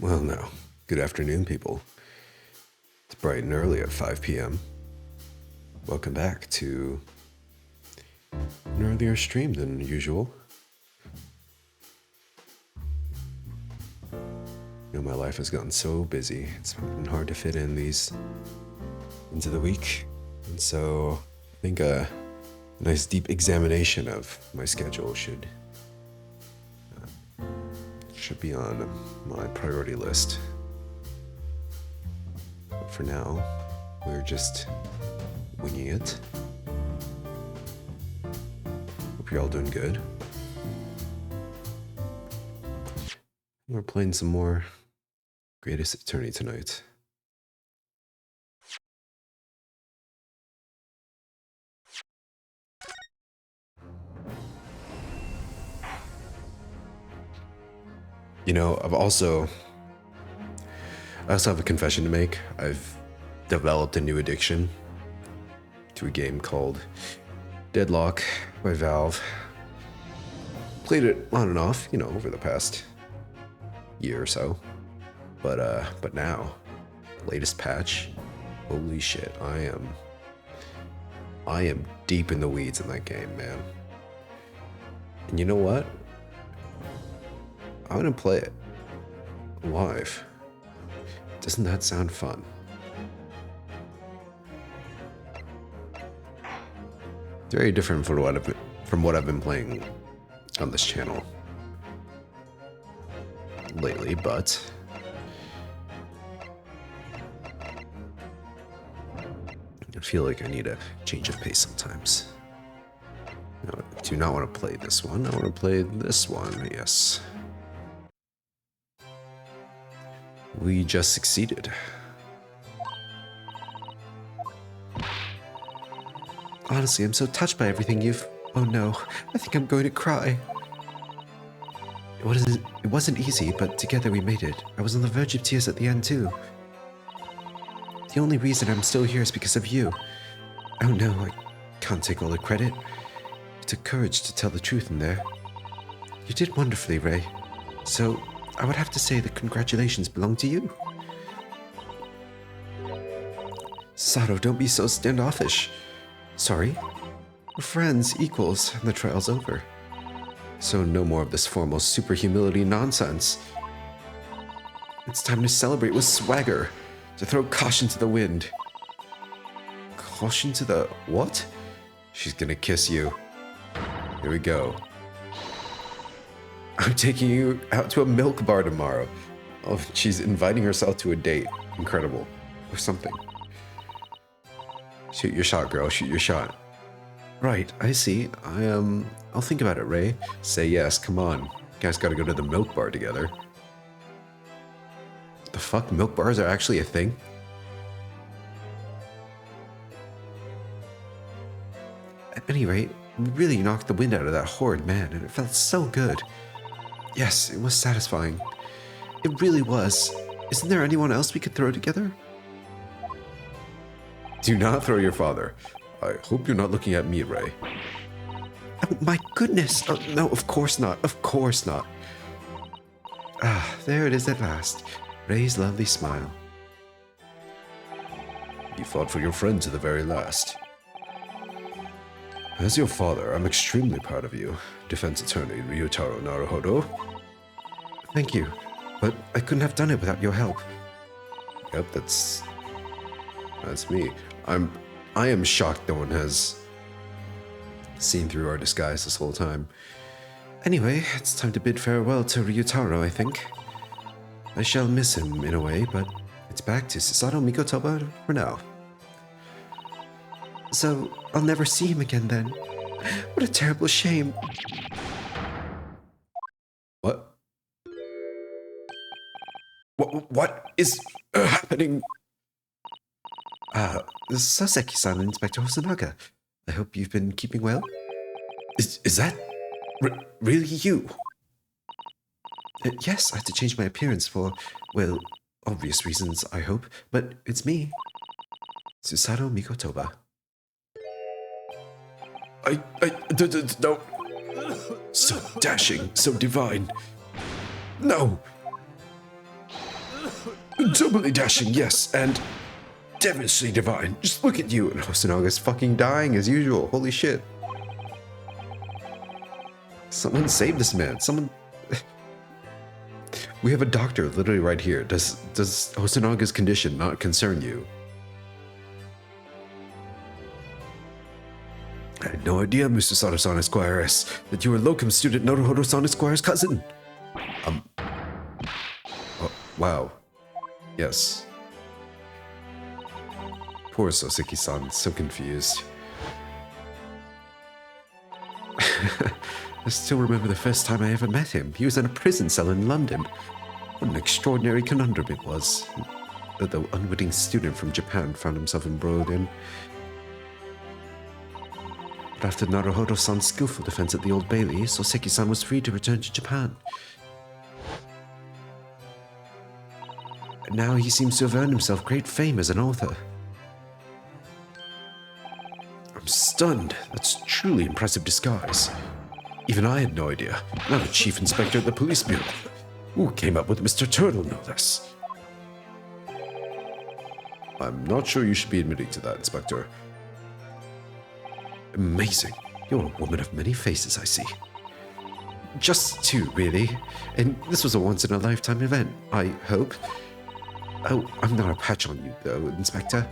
Well, now, good afternoon, people. It's bright and early at 5 p.m. Welcome back to an earlier stream than usual. You know, my life has gotten so busy. It's been hard to fit in these into the week. And so I think a nice deep examination of my schedule should be on my priority list. But for now, we're just winging it. Hope you're all doing good. We're playing some more Greatest Attorney tonight. You know, I also have a confession to make. I've developed a new addiction to a game called Deadlock by Valve. Played it on and off, you know, over the past year or so. But now, latest patch, holy shit, I am deep in the weeds in that game, man. And you know what? I'm gonna play it live. Doesn't that sound fun? Very different from what I've been playing on this channel lately, but I feel like I need a change of pace sometimes. No, I do not want to play this one. I want to play this one, yes. We just succeeded. Honestly, I'm so touched by everything you've... Oh no, I think I'm going to cry. It wasn't easy, but together we made it. I was on the verge of tears at the end too. The only reason I'm still here is because of you. Oh no, I can't take all the credit. You took courage to tell the truth in there. You did wonderfully, Ray. So, I would have to say that congratulations belong to you. Sato, don't be so standoffish. Sorry? We're friends, equals, and the trial's over. So no more of this formal super humility nonsense. It's time to celebrate with swagger, to throw caution to the wind. Caution to the what? She's gonna kiss you. Here we go. I'm taking you out to a milk bar tomorrow. Oh, she's inviting herself to a date. Incredible. Or something. Shoot your shot, girl. Shoot your shot. Right, I see. I'll think about it, Ray. Say yes, come on. You guys gotta go to the milk bar together. The fuck? Milk bars are actually a thing? At any rate, we really knocked the wind out of that horrid man, and it felt so good. Yes, it was satisfying. It really was. Isn't there anyone else we could throw together? Do not throw your father. I hope you're not looking at me, Ray. Oh, my goodness. Oh, no, of course not. Of course not. Ah, there it is at last. Ray's lovely smile. You fought for your friend to the very last. As your father, I'm extremely proud of you, defense attorney Ryutaro Naruhodo. Thank you, but I couldn't have done it without your help. Yep, that's me. I am shocked no one has seen through our disguise this whole time. Anyway, it's time to bid farewell to Ryutaro, I think. I shall miss him in a way, but it's back to Susato Mikotoba for now. So, I'll never see him again then. What a terrible shame. What? What is happening? Saseki-san and Inspector Hosonaga. I hope you've been keeping well. Is that really you? Yes, I had to change my appearance for, well, obvious reasons, I hope. But it's me. Susato Mikotoba. No. So dashing, so divine. No. Undoubtedly dashing, yes, and devilishly divine. Just look at you. And Hosanaga's fucking dying as usual. Holy shit. Someone save this man. Someone... We have a doctor literally right here. Does Hosanaga's condition not concern you? I had no idea, Mr. Sato-san Esquires, that you were locum student Naruhodo-san Esquire's cousin. Oh, wow. Yes. Poor Soseki-san, so confused. I still remember the first time I ever met him. He was in a prison cell in London. What an extraordinary conundrum it was that the unwitting student from Japan found himself embroiled in. But after Naruhodo-san's skillful defense at the Old Bailey, Soseki-san was free to return to Japan. And now he seems to have earned himself great fame as an author. I'm stunned. That's truly impressive disguise. Even I had no idea. Now the chief inspector at the police bureau. Who came up with Mr. Turtle, no less? I'm not sure you should be admitting to that, Inspector. Amazing. You're a woman of many faces, I see. Just two, really. And this was a once-in-a-lifetime event, I hope. Oh, I'm not a patch on you, though, Inspector.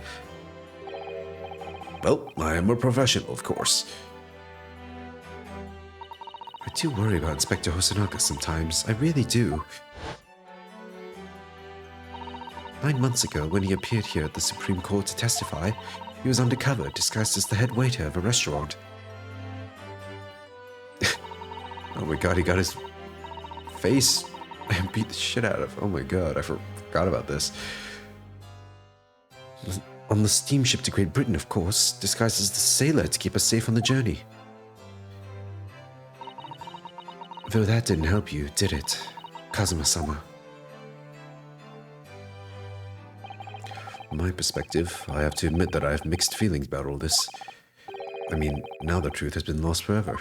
Well, I am a professional, of course. I do worry about Inspector Hosonaga sometimes. I really do. 9 months ago, when he appeared here at the Supreme Court to testify, he was undercover, disguised as the head waiter of a restaurant. Oh my god, he got his face and beat the shit out of. Oh my god, I forgot about this. On the steamship to Great Britain, of course, disguised as the sailor to keep us safe on the journey. Though that didn't help you, did it, Kazuma-sama? From my perspective, I have to admit that I have mixed feelings about all this. I mean, now the truth has been lost forever.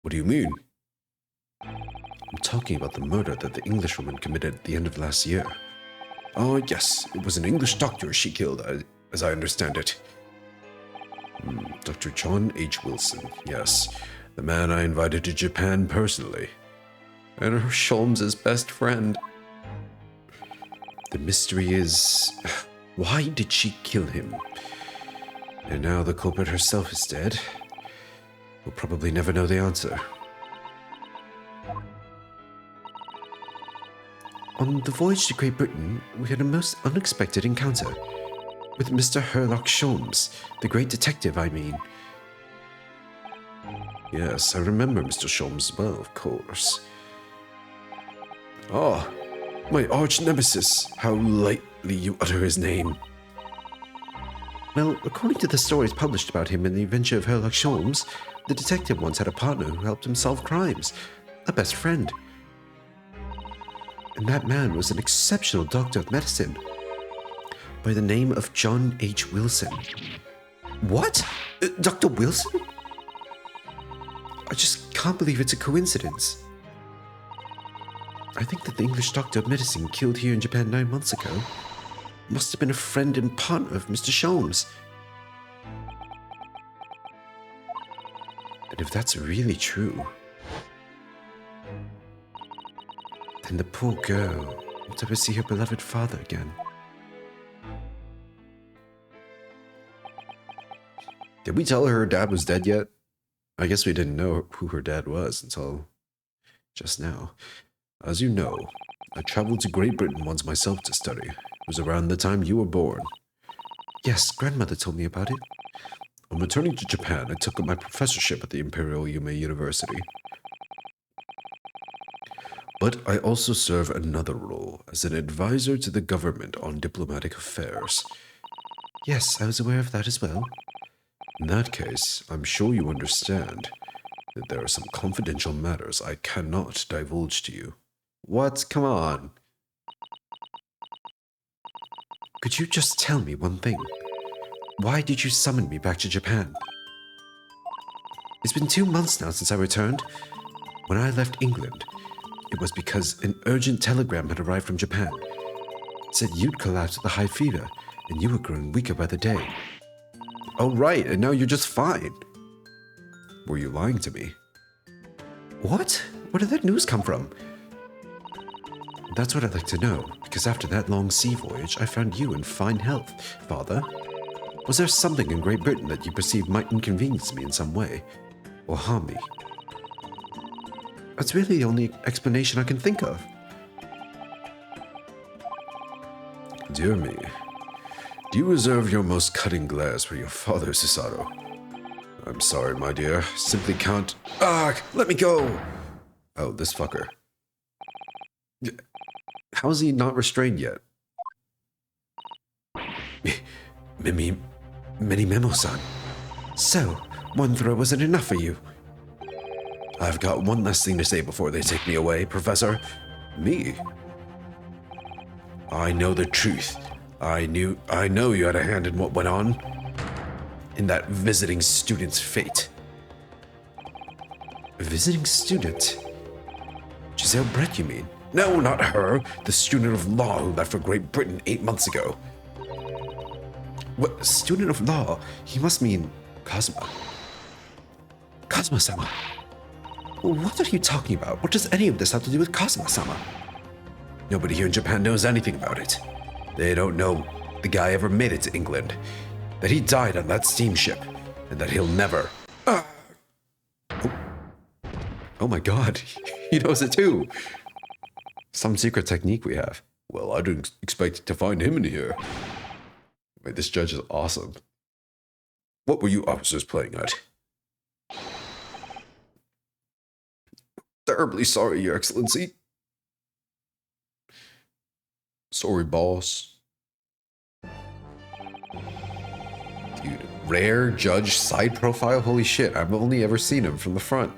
What do you mean? I'm talking about the murder that the Englishwoman committed at the end of last year. Oh, yes, it was an English doctor she killed, as I understand it. Dr. John H. Wilson, yes. The man I invited to Japan personally. And her Sholmes' best friend. The mystery is, why did she kill him? And now the culprit herself is dead. We'll probably never know the answer. On the voyage to Great Britain, we had a most unexpected encounter. With Mr. Herlock Sholmes, the great detective, I mean. Yes, I remember Mr. Sholmes well, of course. Ah, my arch-nemesis. How lightly you utter his name. Well, according to the stories published about him in the adventure of Herlock Sholmes, the detective once had a partner who helped him solve crimes. A best friend. And that man was an exceptional doctor of medicine. By the name of John H. Wilson. What? Dr. Wilson? I just can't believe it's a coincidence. I think that the English doctor of medicine killed here in Japan 9 months ago must have been a friend and partner of Mr. Sholmes. And if that's really true, then the poor girl won't ever see her beloved father again. Did we tell her dad was dead yet? I guess we didn't know who her dad was until just now. As you know, I traveled to Great Britain once myself to study. It was around the time you were born. Yes, grandmother told me about it. On returning to Japan, I took up my professorship at the Imperial Yume University. But I also serve another role as an advisor to the government on diplomatic affairs. Yes, I was aware of that as well. In that case, I'm sure you understand that there are some confidential matters I cannot divulge to you. What? Come on. Could you just tell me one thing? Why did you summon me back to Japan? It's been 2 months now since I returned. When I left England, It was because an urgent telegram had arrived from Japan. It said you'd collapsed with a high fever, and you were growing weaker by the day. Oh, right, and now you're just fine. Were you lying to me? What? Where did that news come from? That's what I'd like to know, because after that long sea voyage, I found you in fine health, Father. Was there something in Great Britain that you perceived might inconvenience me in some way, or harm me? That's really the only explanation I can think of. Dear me, do you reserve your most cutting glares for your father, Susato? I'm sorry, my dear. Simply can't. Ah, let me go! Oh, this fucker. How is he not restrained yet? Many Memo-san. So, one throw wasn't enough for you. I've got one last thing to say before they take me away, Professor. Me? I know the truth. I know you had a hand in what went on. In that visiting student's fate. Visiting student? Giselle Brett, you mean? No, not her. The student of law who left for Great Britain 8 months ago. What? Student of law? He must mean Kazuma. Kazuma-sama. What are you talking about? What does any of this have to do with Kazuma-sama? Nobody here in Japan knows anything about it. They don't know the guy ever made it to England, that he died on that steamship, and that he'll never... Oh my god, he knows it too. Some secret technique we have. Well, I didn't expect to find him in here. Wait, this judge is awesome. What were you officers playing at? Terribly sorry, Your Excellency. Sorry, boss. Dude, rare judge side profile? Holy shit, I've only ever seen him from the front.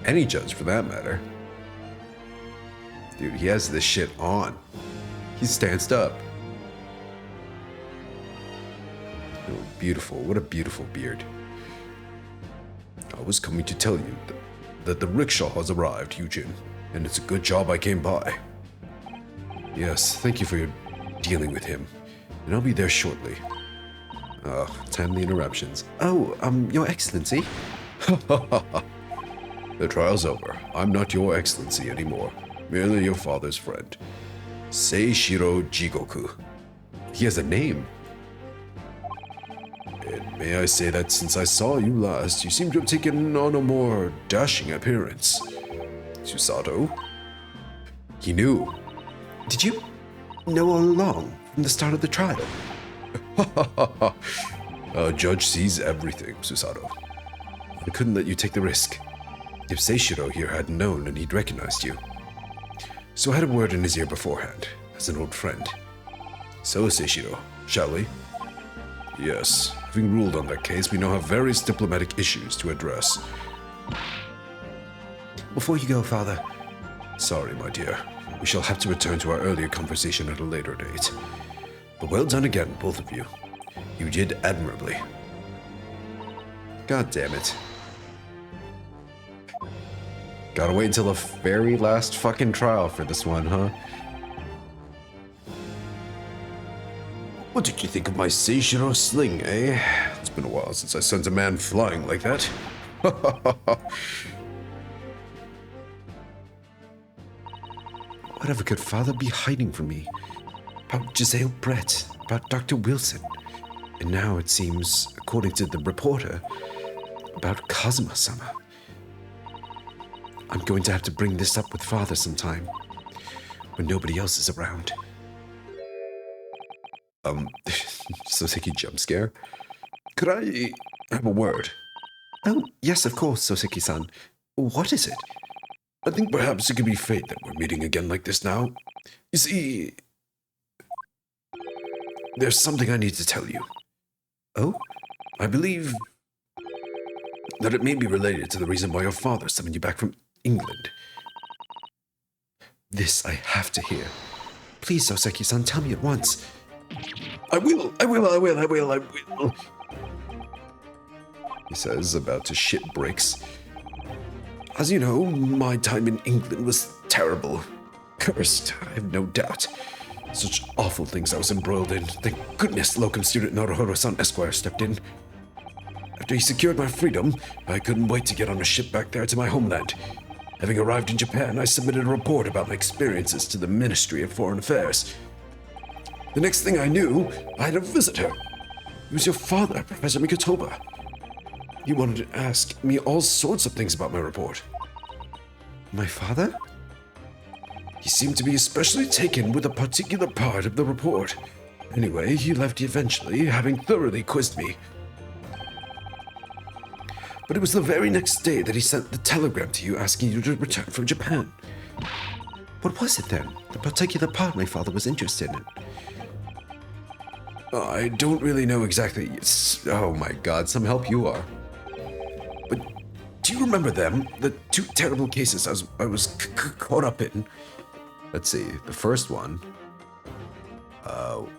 Any judge, for that matter. Dude, he has this shit on. He's stanced up. Oh, beautiful. What a beautiful beard. I was coming to tell you that the rickshaw has arrived, Eugene, and it's a good job I came by. Yes, thank you for your dealing with him, and I'll be there shortly. Timely interruptions. Oh, Your Excellency? The trial's over. I'm not Your Excellency anymore. Merely your father's friend. Seishiro Jigoku. He has a name. And may I say that since I saw you last, you seem to have taken on a more dashing appearance. Susato? He knew. Did you know all along, from the start of the trial? A judge sees everything, Susato. I couldn't let you take the risk. If Seishiro here hadn't known, and he'd recognized you. So I had a word in his ear beforehand, as an old friend. So, Seishiro, shall we? Yes, having ruled on that case, we now have various diplomatic issues to address. Before you go, Father. Sorry, my dear. We shall have to return to our earlier conversation at a later date. But well done again, both of you. You did admirably. God damn it. Gotta wait until the very last fucking trial for this one, huh? What did you think of my Seishiro sling, eh? It's been a while since I sent a man flying like that. Whatever could Father be hiding from me? About Giselle Brett, about Dr. Wilson, and now it seems, according to the reporter, about Kazuma-sama. I'm going to have to bring this up with Father sometime, when nobody else is around. Soseki jump scare? Could I have a word? Oh, yes, of course, Soseki-san. What is it? I think perhaps it could be fate that we're meeting again like this now. You see, there's something I need to tell you. Oh? I believe that it may be related to the reason why your father summoned you back from England. This I have to hear. Please, Soseki-san, tell me at once. I will. He says, about to shit bricks. As you know, my time in England was terrible. Cursed, I have no doubt. Such awful things I was embroiled in. Thank goodness locum student Naruhodo-san Esquire stepped in. After he secured my freedom, I couldn't wait to get on a ship back there to my homeland. Having arrived in Japan, I submitted a report about my experiences to the Ministry of Foreign Affairs. The next thing I knew, I had a visitor. It was your father, Professor Mikotoba. He wanted to ask me all sorts of things about my report. My father? He seemed to be especially taken with a particular part of the report. Anyway, he left eventually, having thoroughly quizzed me. But it was the very next day that he sent the telegram to you asking you to return from Japan. What was it then? The particular part my father was interested in? I don't really know exactly. Oh my god, some help you are. But do you remember them? The two terrible cases I was caught up in? Let's see, the first one,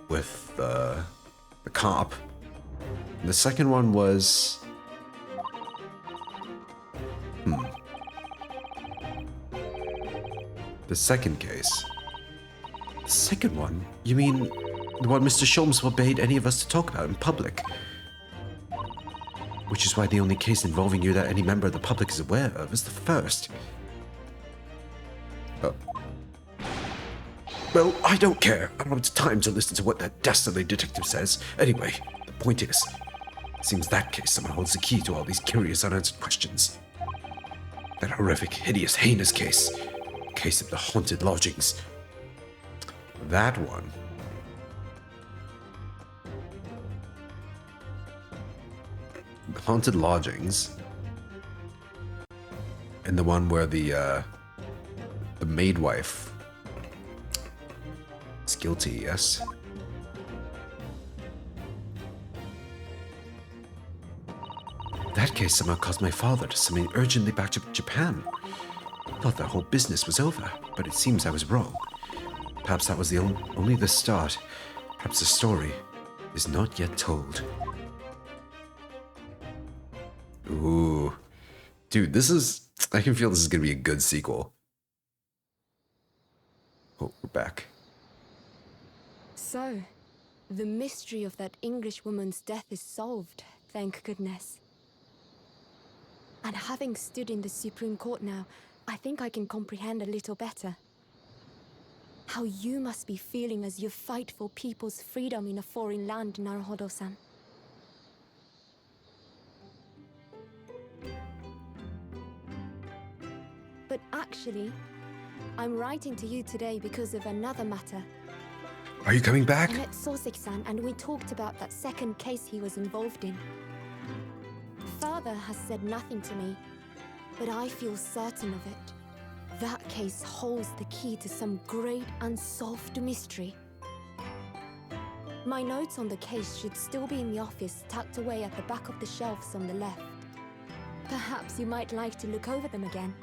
with the cop. And the second one was... The second case. The second one? You mean the one Mr. Sholmes forbade any of us to talk about in public? Which is why the only case involving you that any member of the public is aware of is the first. Oh. Well, I don't care. I don't have time to listen to what that dastardly detective says. Anyway, the point is, it seems that case somehow holds the key to all these curious unanswered questions. That horrific, hideous, heinous case. Case of the haunted lodgings. That one. Haunted lodgings. And the one where the maid wife is guilty, yes? That case somehow caused my father to send me urgently back to Japan. I thought that whole business was over, but it seems I was wrong. Perhaps that was the only the start. Perhaps the story is not yet told. Ooh. Dude, I can feel this is gonna be a good sequel. Oh, we're back. So, the mystery of that English woman's death is solved, thank goodness. And having stood in the Supreme Court now, I think I can comprehend a little better. How you must be feeling as you fight for people's freedom in a foreign land, Naruhodo-san. But actually, I'm writing to you today because of another matter. Are you coming back? I met Soseki-san and we talked about that second case he was involved in. Father has said nothing to me, but I feel certain of it. That case holds the key to some great unsolved mystery. My notes on the case should still be in the office, tucked away at the back of the shelves on the left. Perhaps you might like to look over them again.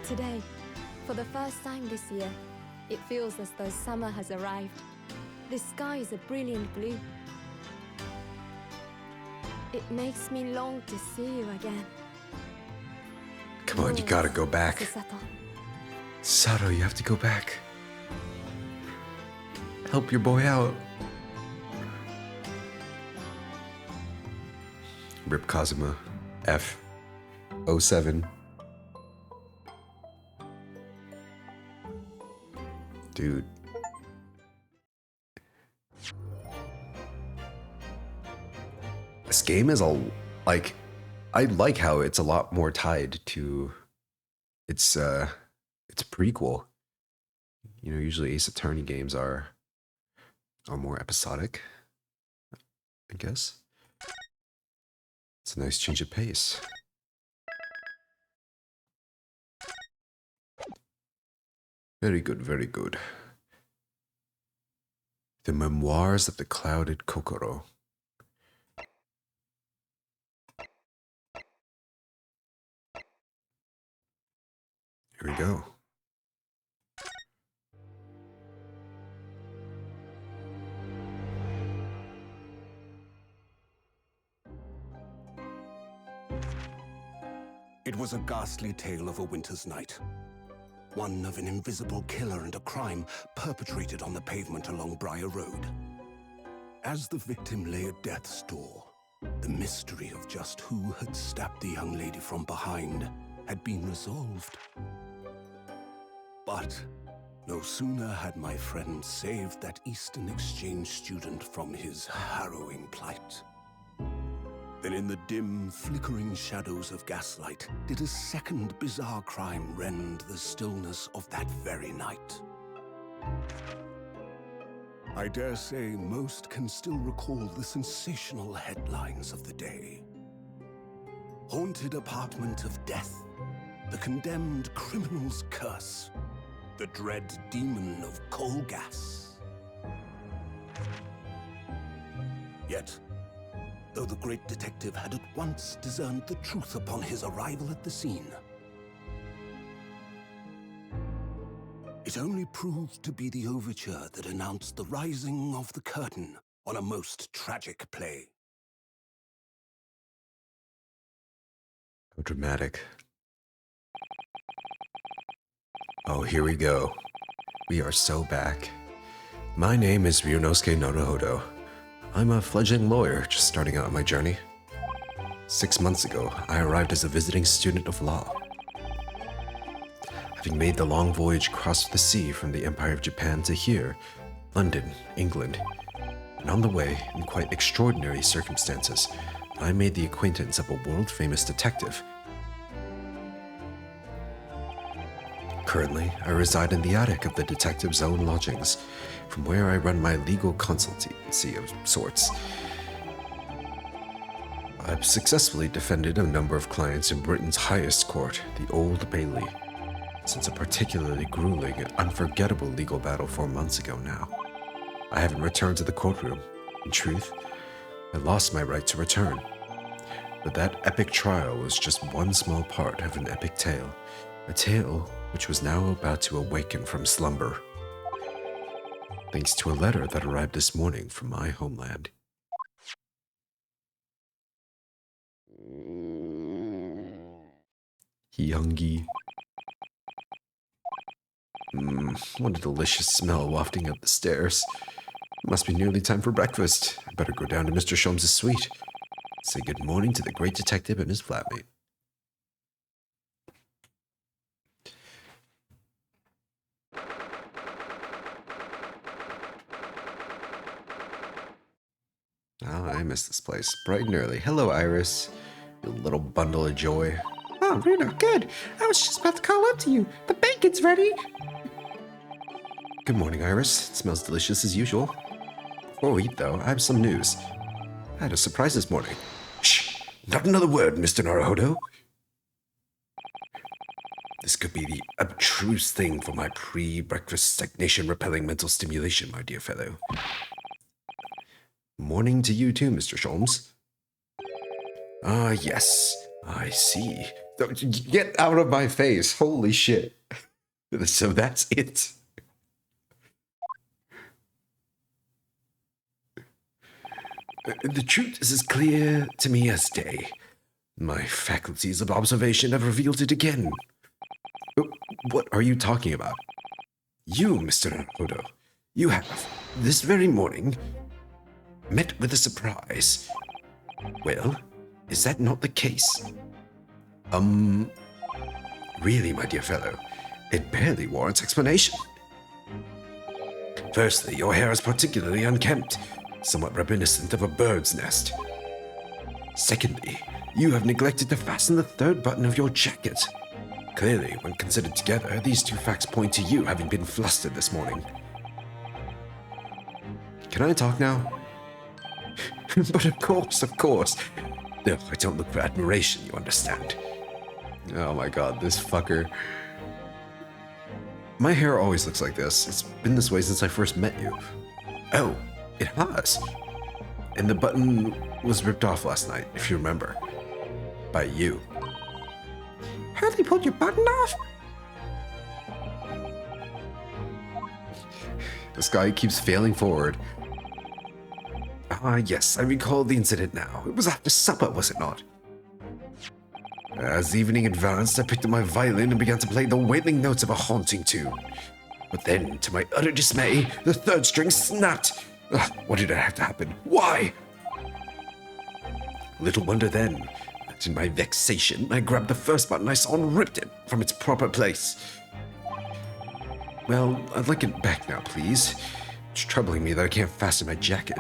Today, for the first time this year, it feels as though summer has arrived. The sky is a brilliant blue. It makes me long to see you again. Come on, you gotta go back. Sato, you have to go back. Help your boy out. Rip Kazuma. F. 07. Dude. This game is like, I like how it's a lot more tied to its prequel. You know, usually Ace Attorney games are more episodic, I guess. It's a nice change of pace. Very good, very good. The Memoirs of the Clouded Kokoro. Here we go. It was a ghastly tale of a winter's night. One of an invisible killer and a crime perpetrated on the pavement along Briar Road. As the victim lay at death's door, the mystery of just who had stabbed the young lady from behind had been resolved. But no sooner had my friend saved that Eastern Exchange student from his harrowing plight than in the dim, flickering shadows of gaslight did a second bizarre crime rend the stillness of that very night. I dare say most can still recall the sensational headlines of the day. Haunted apartment of death, the condemned criminal's curse, the dread demon of coal gas. Yet, though the great detective had at once discerned the truth upon his arrival at the scene, it only proved to be the overture that announced the rising of the curtain on a most tragic play. How dramatic. Oh, here we go. We are so back. My name is Ryunosuke Naruhodo. I'm a fledgling lawyer just starting out on my journey. 6 months ago, I arrived as a visiting student of law. Having made the long voyage across the sea from the Empire of Japan to here, London, England, and on the way, in quite extraordinary circumstances, I made the acquaintance of a world-famous detective. Currently, I reside in the attic of the detective's own lodgings, from where I run my legal consultancy of sorts. I've successfully defended a number of clients in Britain's highest court, the Old Bailey, since a particularly grueling and unforgettable legal battle 4 months ago now. I haven't returned to the courtroom. In truth, I lost my right to return. But that epic trial was just one small part of an epic tale, a tale which was now about to awaken from slumber, thanks to a letter that arrived this morning from my homeland. Youngie. What a delicious smell wafting up the stairs. Must be nearly time for breakfast. I better go down to Mr. Sholmes' suite. Say good morning to the great detective and his flatmate. Oh, I miss this place. Bright and early. Hello, Iris. You little bundle of joy. Oh, Bruno, good. I was just about to call up to you. The bacon's ready. Good morning, Iris. It smells delicious as usual. Before we eat, though, I have some news. I had a surprise this morning. Shh! Not another word, Mr. Naruhodo. This could be the abstruse thing for my pre-breakfast stagnation-repelling mental stimulation, my dear fellow. Morning to you too, Mr. Sholmes. Ah, yes. I see. Get out of my face. Holy shit. So that's it. The truth is as clear to me as day. My faculties of observation have revealed it again. What are you talking about? You, Mr. Naruhodo, you have, this very morning, met with a surprise. Well, is that not the case? Really, my dear fellow, it barely warrants explanation. Firstly, your hair is particularly unkempt, somewhat reminiscent of a bird's nest. Secondly, you have neglected to fasten the third button of your jacket. Clearly, when considered together, these two facts point to you having been flustered this morning. Can I talk now? But of course. No, I don't look for admiration, you understand. Oh my god, this fucker. My hair always looks like this. It's been this way since I first met you. Oh, it has. And the button was ripped off last night, if you remember. By you. Hardly pulled your button off? This guy keeps failing forward. Ah, yes, I recall the incident now. It was after supper, was it not? As evening advanced, I picked up my violin and began to play the wailing notes of a haunting tune. But then, to my utter dismay, the third string snapped. Ugh, why did it have to happen? Why? Little wonder then that in my vexation, I grabbed the first button I saw and ripped it from its proper place. Well, I'd like it back now, please. It's troubling me that I can't fasten my jacket.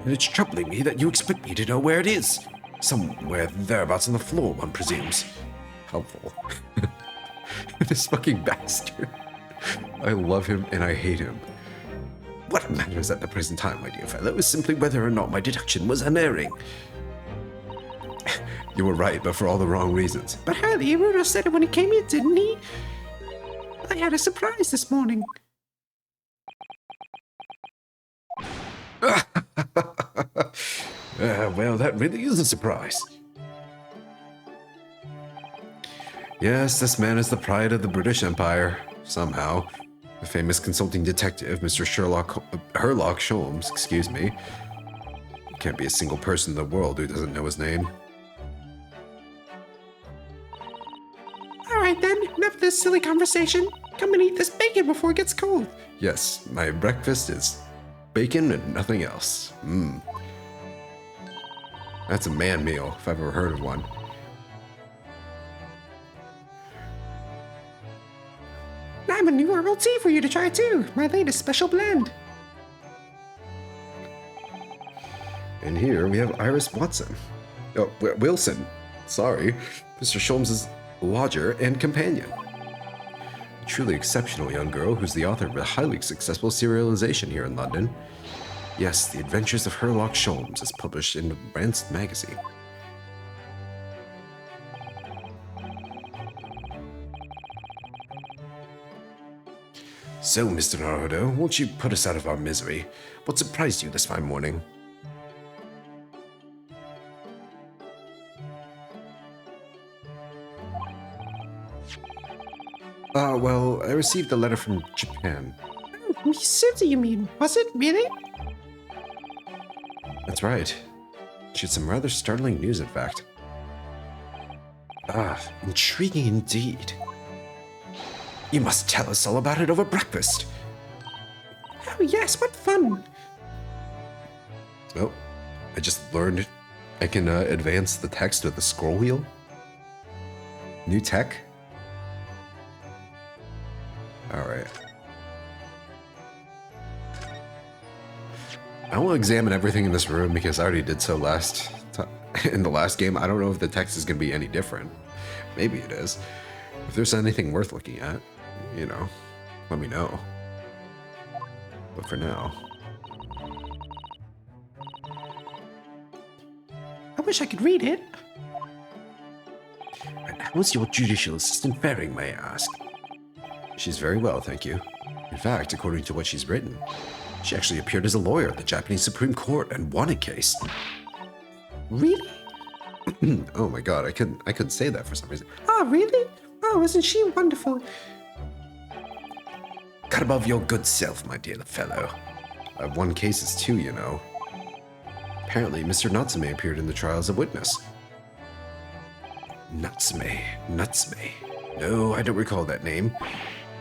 And it's troubling me that you expect me to know where it is. Somewhere thereabouts on the floor, one presumes. Helpful. This fucking bastard. I love him and I hate him. What matters at the present time, my dear fellow, is simply whether or not my deduction was unerring. You were right, but for all the wrong reasons. But Hurley, Rudolph said it when he came in, didn't he? I had a surprise this morning. Well, that really is a surprise. Yes, this man is the pride of the British Empire, somehow. The famous consulting detective, Mr. Sherlock Holmes, excuse me. There can't be a single person in the world who doesn't know his name. Alright then, enough of this silly conversation. Come and eat this bacon before it gets cold. Yes, my breakfast is bacon and nothing else. That's a man meal, if I've ever heard of one. I have a new herbal tea for you to try too. My latest special blend. And here we have Iris Watson. Oh, Wilson. Sorry. Mr. Sholmes' lodger and companion. A truly exceptional young girl who's the author of a highly successful serialization here in London. Yes, The Adventures of Sherlock Holmes is published in Rancid magazine. So, Mr. Naruto, won't you put us out of our misery? What surprised you this fine morning? Well, I received a letter from Japan. Miss Susie, you mean? Was it really? That's right. She had some rather startling news, in fact. Ah, intriguing indeed. You must tell us all about it over breakfast. Oh yes, what fun. Oh, I just learned I can advance the text with the scroll wheel. New tech. Alright. I will examine everything in this room because I already did so in the last game. I don't know if the text is going to be any different. Maybe it is. If there's anything worth looking at, you know, let me know. But for now... I wish I could read it. And how's your judicial assistant faring, may I ask? She's very well, thank you. In fact, according to what she's written, she actually appeared as a lawyer at the Japanese Supreme Court and won a case. Really? Oh my god, I couldn't say that for some reason. Oh, really? Oh, isn't she wonderful? Cut above your good self, my dear fellow. I've won cases too, you know. Apparently, Mr. Natsume appeared in the trial as a witness. Natsume. No, I don't recall that name.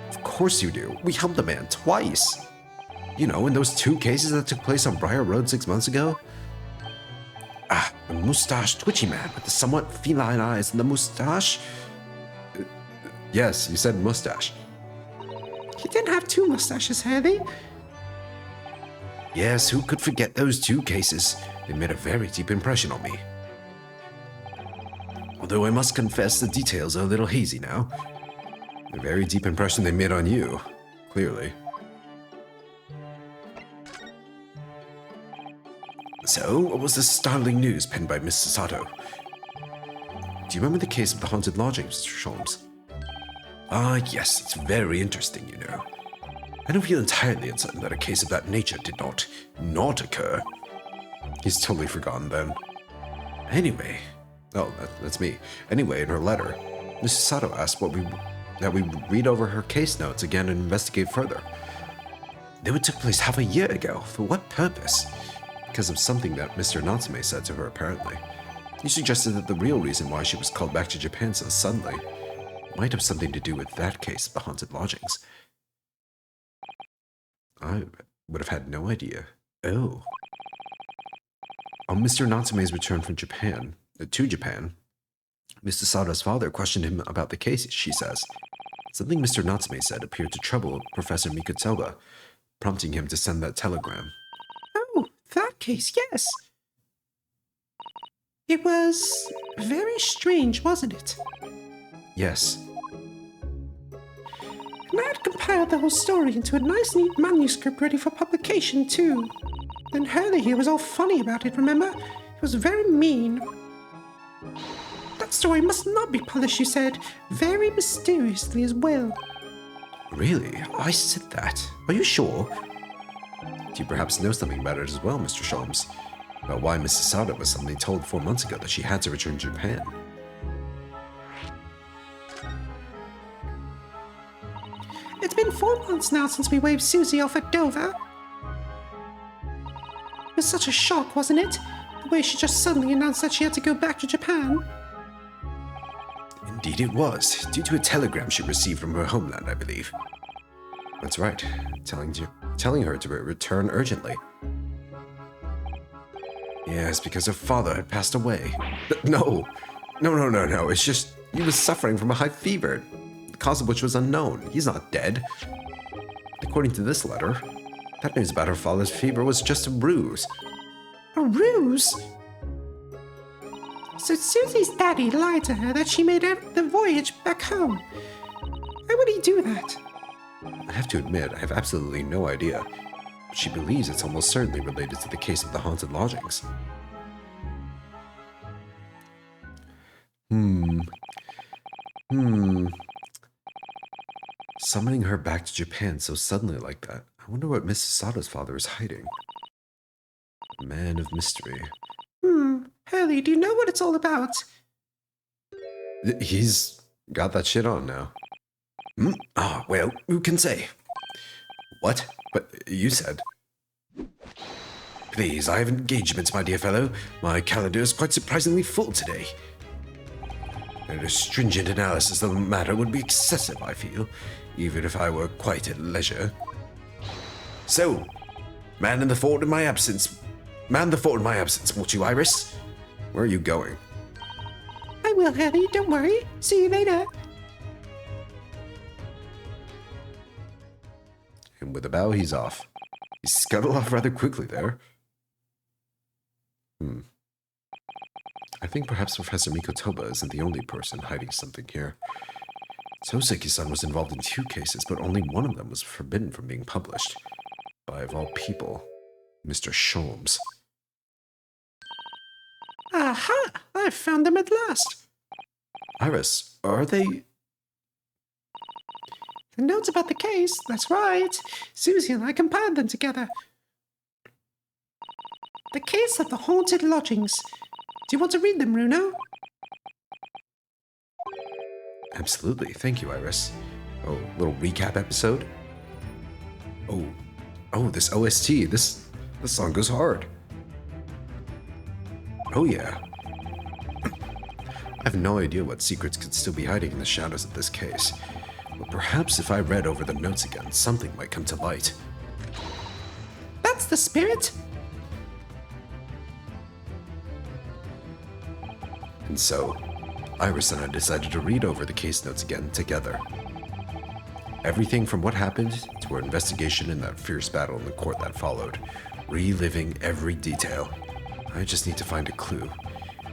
Of course you do. We helped the man twice. You know, in those 2 cases that took place on Briar Road 6 months ago. Ah, the mustached twitchy man with the somewhat feline eyes and the mustache. Yes, you said mustache. He didn't have 2 mustaches, had he? Yes, who could forget those 2 cases? They made a very deep impression on me. Although I must confess the details are a little hazy now. A very deep impression they made on you, clearly. So, what was this startling news penned by Miss Sato? Do you remember the case of the haunted lodging, Mr. Sholmes? Ah, yes, it's very interesting, you know. I don't feel entirely uncertain that a case of that nature did not occur. He's totally forgotten then. Anyway, that's me. Anyway, in her letter, Mrs. Sato asked that we read over her case notes again and investigate further. They took place half a year ago. For what purpose? Because of something that Mr. Natsume said to her, apparently. You suggested that the real reason why she was called back to Japan so suddenly might have something to do with that case, the haunted lodgings. I would have had no idea. Oh. On Mr. Natsume's return from Japan, to Japan, Mr. Sada's father questioned him about the case, she says. Something Mr. Natsume said appeared to trouble Professor Mikotoba, prompting him to send that telegram. Oh, that case, yes. It was very strange, wasn't it? Yes. And I had compiled the whole story into a nice, neat manuscript ready for publication, too. Then Hurley here was all funny about it, remember? He was very mean. That story must not be published, you said. Very mysteriously as well. Really? I said that? Are you sure? Do you perhaps know something about it as well, Mr. Sholmes? About why Mrs. Sada was suddenly told 4 months ago that she had to return to Japan? It's been 4 months now since we waved Susie off at Dover. It was such a shock, wasn't it? The way she just suddenly announced that she had to go back to Japan. Indeed it was, due to a telegram she received from her homeland, I believe. That's right, telling her to return urgently. Yes, because her father had passed away. No, it's just he was suffering from a high fever, the cause of which was unknown. He's not dead. According to this letter, that news about her father's fever was just a ruse. A ruse? So Susie's daddy lied to her that she made the voyage back home. Why would he do that? I have to admit, I have absolutely no idea. But she believes it's almost certainly related to the case of the haunted lodgings. Summoning her back to Japan so suddenly like that. I wonder what Mrs. Sada's father is hiding. A man of mystery. Hurley, do you know what it's all about? He's got that shit on now. Well, who can say? What? But you said. Please, I have engagements, my dear fellow. My calendar is quite surprisingly full today. A stringent analysis of the matter would be excessive, I feel, even if I were quite at leisure. So, man the fort in my absence, won't you, Iris? Where are you going? I will, Hurley, don't worry. See you later. And with a bow, he's off. He scuttled off rather quickly there. I think perhaps Professor Mikotoba isn't the only person hiding something here. Soseki-san was involved in 2 cases, but only one of them was forbidden from being published. By, of all people, Mr. Sholmes. Aha! I've found them at last. Iris, are they... The notes about the case, that's right. Susie and I compiled them together. The case of the haunted lodgings. Do you want to read them, Runo? Absolutely, thank you, Iris. Oh, little recap episode? Oh, this OST, this song goes hard. Oh yeah. I have no idea what secrets could still be hiding in the shadows of this case. But perhaps if I read over the notes again, something might come to light. That's the spirit. And so, Iris and I decided to read over the case notes again together. Everything from what happened to our investigation in that fierce battle in the court that followed, reliving every detail. I just need to find a clue,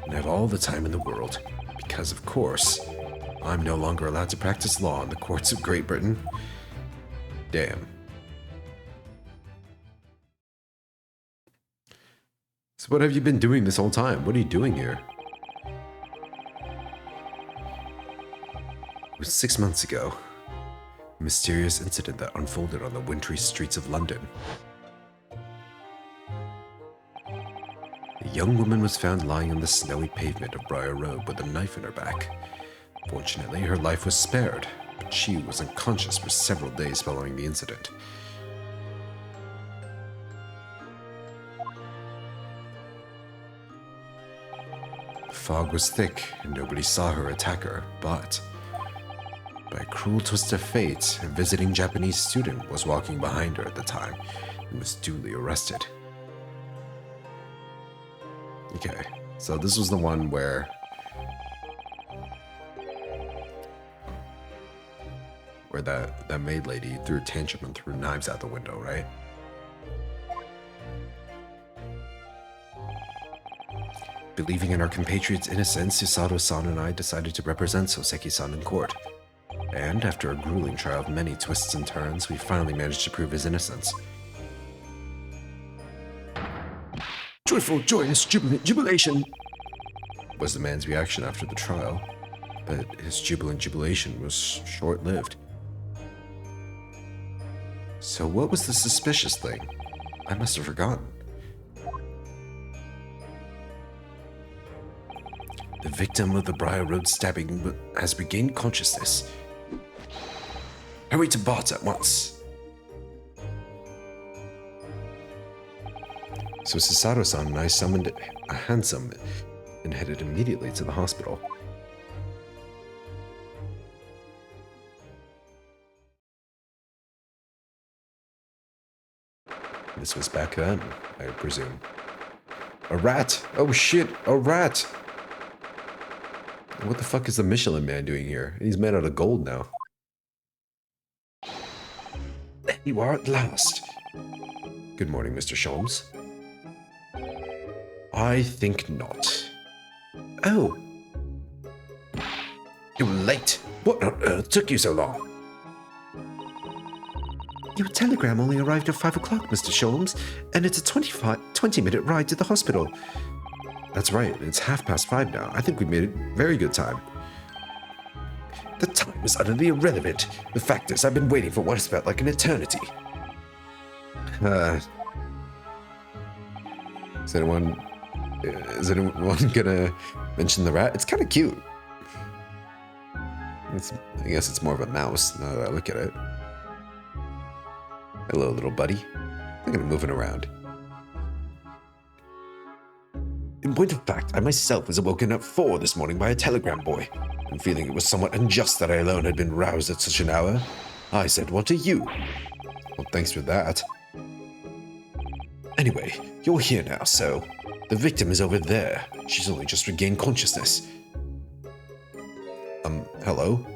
and have all the time in the world, because of course, I'm no longer allowed to practice law in the courts of Great Britain. Damn. So what have you been doing this whole time? What are you doing here? It was 6 months ago. A mysterious incident that unfolded on the wintry streets of London. A young woman was found lying on the snowy pavement of Briar Road with a knife in her back. Fortunately, her life was spared, but she was unconscious for several days following the incident. fog was thick and nobody saw her attack her, but by a cruel twist of fate, a visiting Japanese student was walking behind her at the time and was duly arrested. Okay, so this was the one where that maid lady threw a tantrum and threw knives out the window, right? Believing in our compatriot's innocence, Susato-san and I decided to represent Soseki-san in court. And after a grueling trial of many twists and turns, we finally managed to prove his innocence. Joyful, joyous, jubilant, jubilation! Was the man's reaction after the trial, but his jubilant jubilation was short-lived. So what was the suspicious thing? I must have forgotten. The victim of the Briar Road stabbing has regained consciousness. Hurry to Bart at once. So Susato-san and I summoned a hansom and headed immediately to the hospital. This was back then, I presume. A rat! Oh shit, a rat! What the fuck is the Michelin Man doing here? He's made out of gold now. There you are at last. Good morning, Mr. Sholmes. I think not. Oh. You were late. What on earth took you so long? Your telegram only arrived at 5 o'clock, Mr. Sholmes, and it's a 20-minute ride to the hospital. That's right, it's 5:30 now. I think we made it very good time. The time is utterly irrelevant. The fact is, I've been waiting for what has felt like an eternity. Is anyone gonna mention the rat? It's kind of cute. I guess it's more of a mouse now that I look at it. Hello, little buddy. Look at him moving around. In point of fact, I myself was awoken at 4 this morning by a telegram boy, and feeling it was somewhat unjust that I alone had been roused at such an hour, I said, "What are you?" Well, thanks for that. Anyway, you're here now, so the victim is over there. She's only just regained consciousness. Hello?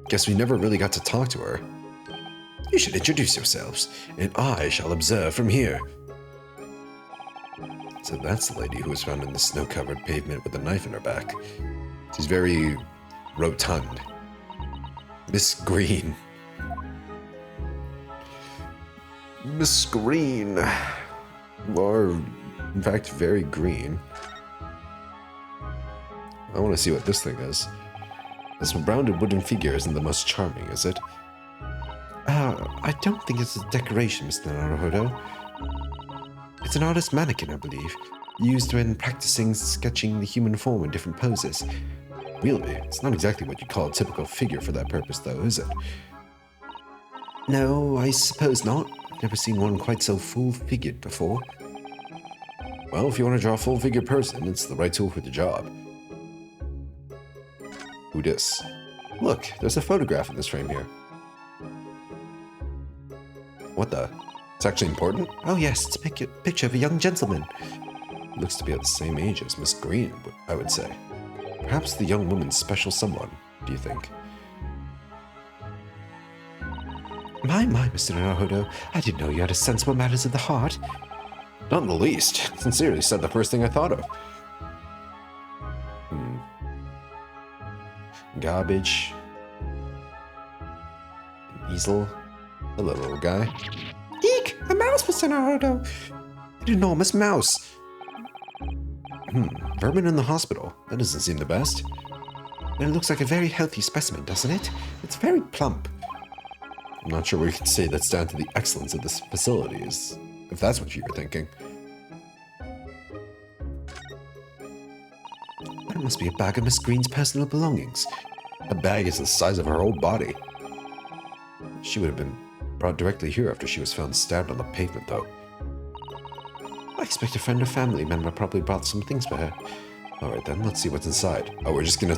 Guess we never really got to talk to her. You should introduce yourselves, and I shall observe from here. So that's the lady who was found in the snow-covered pavement with a knife in her back. She's very rotund. Miss Green. Miss Green. Or, in fact, very green. I want to see what this thing is. This rounded wooden figure isn't the most charming, is it? I don't think it's a decoration, Mr. Naruhodo. It's an artist's mannequin, I believe, used when practicing sketching the human form in different poses. Really, it's not exactly what you'd call a typical figure for that purpose, though, is it? No, I suppose not. I've never seen one quite so full-figured before. Well, if you want to draw a full-figured person, it's the right tool for the job. Who dis? Look, there's a photograph in this frame here. What the? It's actually important? Oh yes, it's a picture of a young gentleman. He looks to be at the same age as Miss Green, I would say. Perhaps the young woman's special someone, do you think? My, Mr. Naruhodo, I didn't know you had a sense for matters of the heart. Not in the least. Sincerely said the first thing I thought of. Garbage. An easel. Hello, little guy. Eek! A mouse, Mr. Naruhodo! An enormous mouse! Vermin in the hospital. That doesn't seem the best. It looks like a very healthy specimen, doesn't it? It's very plump. I'm not sure we can say that's down to the excellence of this facility, if that's what you were thinking. That must be a bag of Miss Green's personal belongings. A bag is the size of her whole body. She would have been brought directly here after she was found stabbed on the pavement, though. I expect a friend or family member probably brought some things for her. Alright then, let's see what's inside. Oh, we're just gonna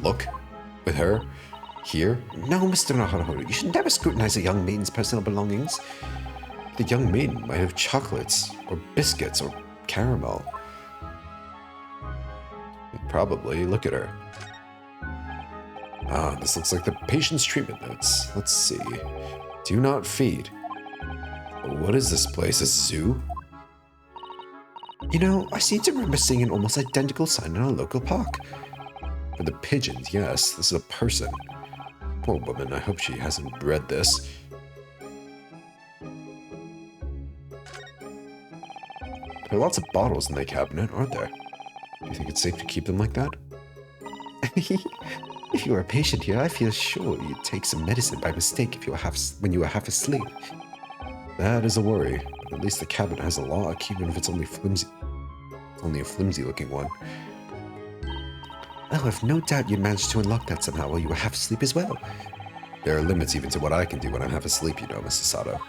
look? With her? Here? No, Mr. Naruhodo, you should never scrutinize a young maiden's personal belongings. The young maiden might have chocolates, or biscuits, or caramel. Probably. Look at her. Ah, this looks like the patient's treatment notes. Let's see. Do not feed. What is this place? A zoo? You know, I seem to remember seeing an almost identical sign in our local park. For the pigeons, yes, this is a person. Poor woman, I hope she hasn't bred this. There are lots of bottles in the cabinet, aren't there? Do you think it's safe to keep them like that? If you were a patient here, I feel sure you'd take some medicine by mistake if when you were half asleep. That is a worry. At least the cabinet has a lock, even if it's only flimsy. Only a flimsy-looking one. Oh, I've no doubt you'd manage to unlock that somehow while you were half asleep as well. There are limits even to what I can do when I'm half asleep, you know, Mrs. Sato.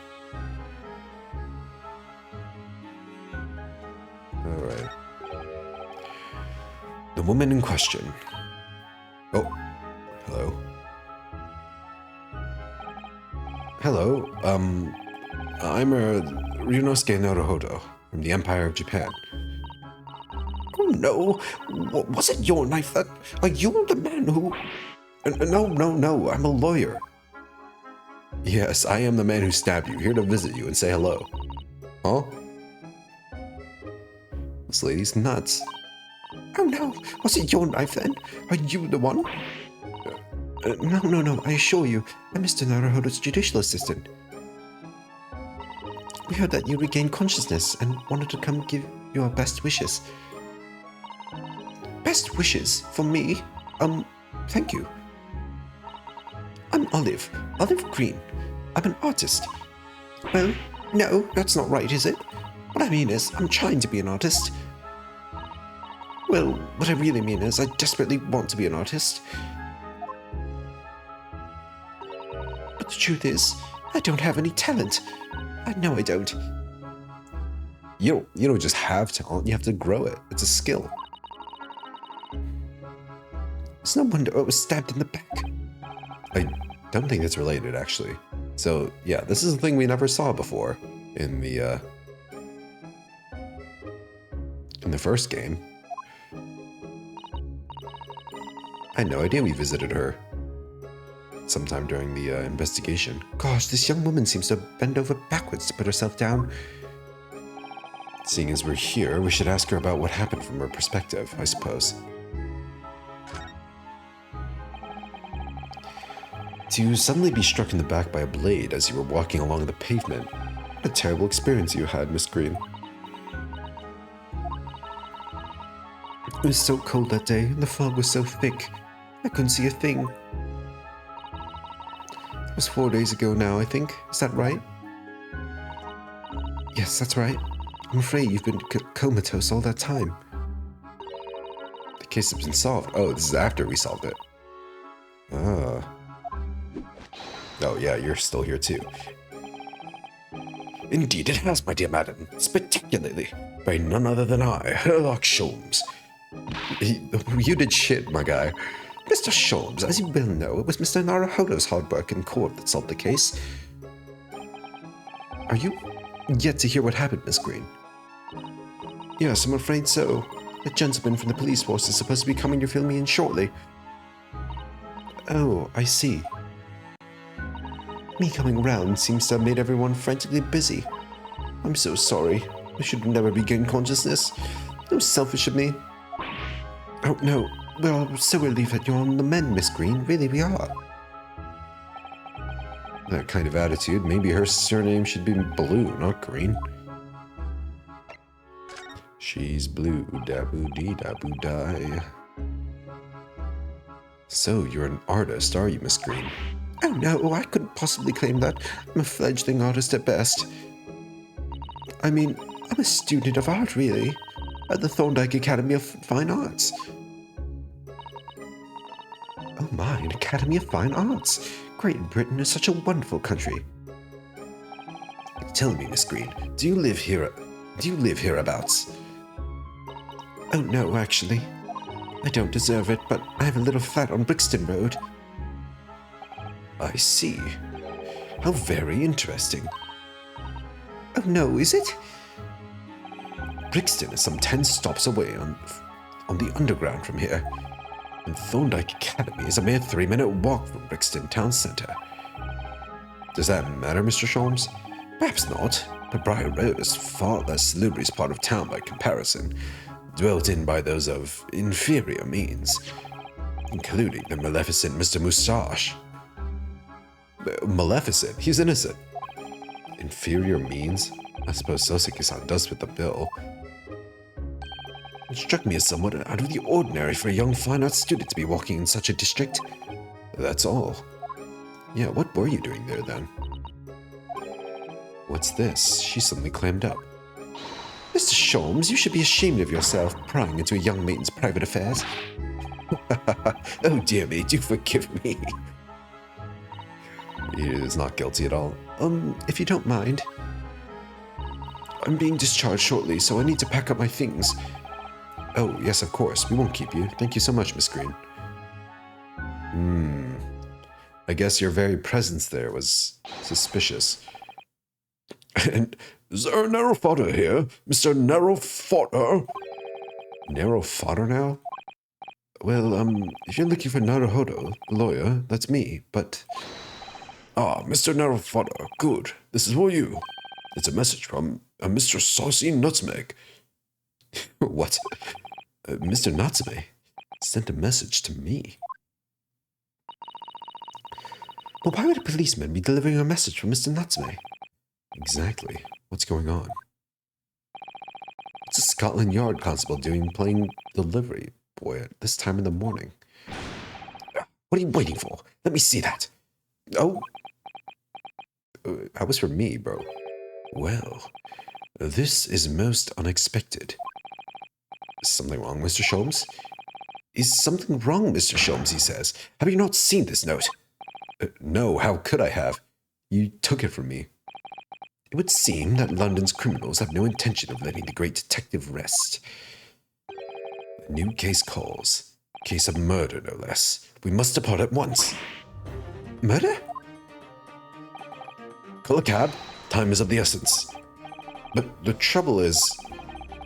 Alright. The woman in question. Oh. Hello. Hello. I'm Ryunosuke Naruhodo from the Empire of Japan. Oh no! Was it your knife that... Are you the man who... No, I'm a lawyer. Yes, I am the man who stabbed you, here to visit you and say hello. Huh? This lady's nuts. Oh no, was it your knife then? Are you the one? No, I assure you, I'm Mr. Naruhodo's judicial assistant. We heard that you regained consciousness and wanted to come give you our best wishes. Best wishes? For me? Thank you. I'm Olive Green. I'm an artist. Well, no, that's not right, is it? What I mean is, I'm trying to be an artist. Well, what I really mean is, I desperately want to be an artist. But the truth is, I don't have any talent. I know I don't. You don't just have talent, you have to grow it. It's a skill. It's no wonder I was stabbed in the back. I don't think it's related, actually. So, yeah, this is a thing we never saw before in the first game. I had no idea we visited her sometime during the investigation. Gosh, this young woman seems to bend over backwards to put herself down. Seeing as we're here, we should ask her about what happened from her perspective, I suppose. To suddenly be struck in the back by a blade as you were walking along the pavement. What a terrible experience you had, Miss Green. It was so cold that day, and the fog was so thick. I couldn't see a thing. That was 4 days ago now, I think. Is that right? Yes, that's right. I'm afraid you've been comatose all that time. The case has been solved. Oh, this is after we solved it. Ah. Oh, yeah, you're still here too. Indeed it has, my dear madam. Spectacularly. By none other than I, Sherlock Sholmes. You did shit, my guy. Mr. Sholmes, as you well know, it was Mr. Naruhodo's hard work in court that solved the case. Are you yet to hear what happened, Miss Green? Yes, I'm afraid so. A gentleman from the police force is supposed to be coming to fill me in shortly. Oh, I see. Me coming round seems to have made everyone frantically busy. I'm so sorry. I should have never regained consciousness. It was selfish of me. Oh, no. We're so relieved that you're on the mend, Miss Green. Really, we are. That kind of attitude, maybe her surname should be Blue, not Green. She's blue, daboo-dee-daboo-die. So, you're an artist, are you, Miss Green? Oh no, I couldn't possibly claim that. I'm a fledgling artist at best. I mean, I'm a student of art, really, at the Thorndike Academy of Fine Arts. Oh my, an Academy of Fine Arts. Great Britain is such a wonderful country. Tell me, Miss Green, do you live hereabouts? Oh no, actually. I don't deserve it, but I have a little flat on Brixton Road. I see. How very interesting. Oh no, is it? Brixton is some 10 stops away on the underground from here. And Thorndyke Academy is a mere 3-minute walk from Brixton Town Centre. Does that matter, Mr. Sholmes? Perhaps not, but Briar Road is far less salubrious part of town by comparison, dwelt in by those of inferior means, including the maleficent Mr. Moustache. Maleficent? He's innocent. Inferior means? I suppose Soseki-san does fit the bill. It struck me as somewhat out of the ordinary for a young fine arts student to be walking in such a district. That's all. Yeah, what were you doing there then? What's this? She suddenly clammed up. Mr. Sholmes, you should be ashamed of yourself, prying into a young maiden's private affairs. Oh dear me, do forgive me. He is not guilty at all. If you don't mind. I'm being discharged shortly, so I need to pack up my things. Oh, yes, of course. We won't keep you. Thank you so much, Miss Green. I guess your very presence there was suspicious. And is there a narrow fodder here? Mr. Narrow Fodder? Narrow fodder now? Well, if you're looking for Naruhodo, the lawyer, that's me, but... Ah, Mr. Narrow Fodder, good. This is for you. It's a message from a Mr. Saucy Nutmeg. What? Mr. Natsume sent a message to me. Well, why would a policeman be delivering a message from Mr. Natsume? Exactly. What's going on? What's a Scotland Yard constable doing playing delivery boy at this time in the morning? What are you waiting for? Let me see that. Oh. That was for me, bro. Well, this is most unexpected. Is something wrong, Mr. Sholmes? Is something wrong, Mr. Sholmes, he says. Have you not seen this note? No, how could I have? You took it from me. It would seem that London's criminals have no intention of letting the great detective rest. A new case calls. Case of murder, no less. We must depart at once. Murder? Call a cab. Time is of the essence. But the trouble is,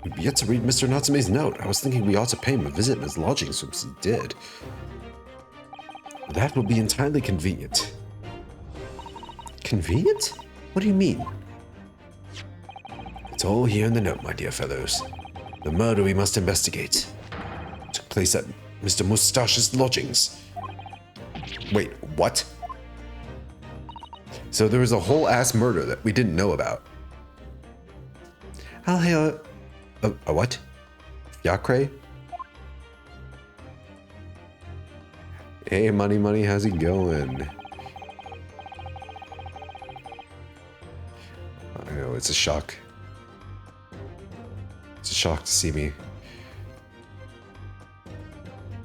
we've yet to read Mr. Natsume's note. I was thinking we ought to pay him a visit in his lodgings since he did. That will be entirely convenient. Convenient? What do you mean? It's all here in the note, my dear fellows. The murder we must investigate took place at Mr. Moustache's lodgings. Wait, what? So there was a whole ass murder that we didn't know about. I'll hear a what? Fiacre? Hey, Money, how's it going? I know, it's a shock. It's a shock to see me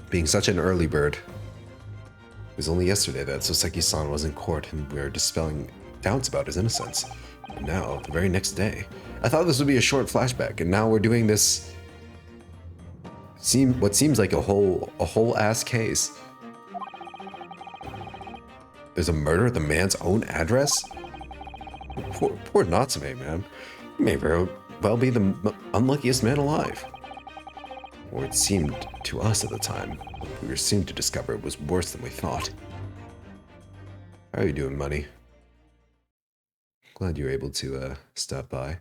being such an early bird. It was only yesterday that Soseki-san was in court and we were dispelling doubts about his innocence. And now, the very next day, I thought this would be a short flashback, and now we're doing this. What seems like a whole ass case. There's a murder at the man's own address? Poor Natsume, man. He may very well be the unluckiest man alive. Or it seemed to us at the time. We were soon to discover it was worse than we thought. How are you doing, Money? Glad you were able to stop by.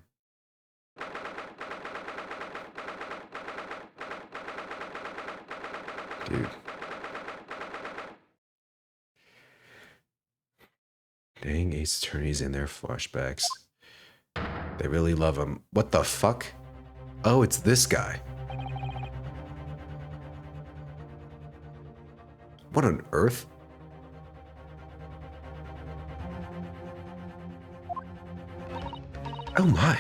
Dude. Dang Ace Attorneys and their flashbacks. They really love him. What the fuck? Oh, it's this guy. What on earth? Oh my.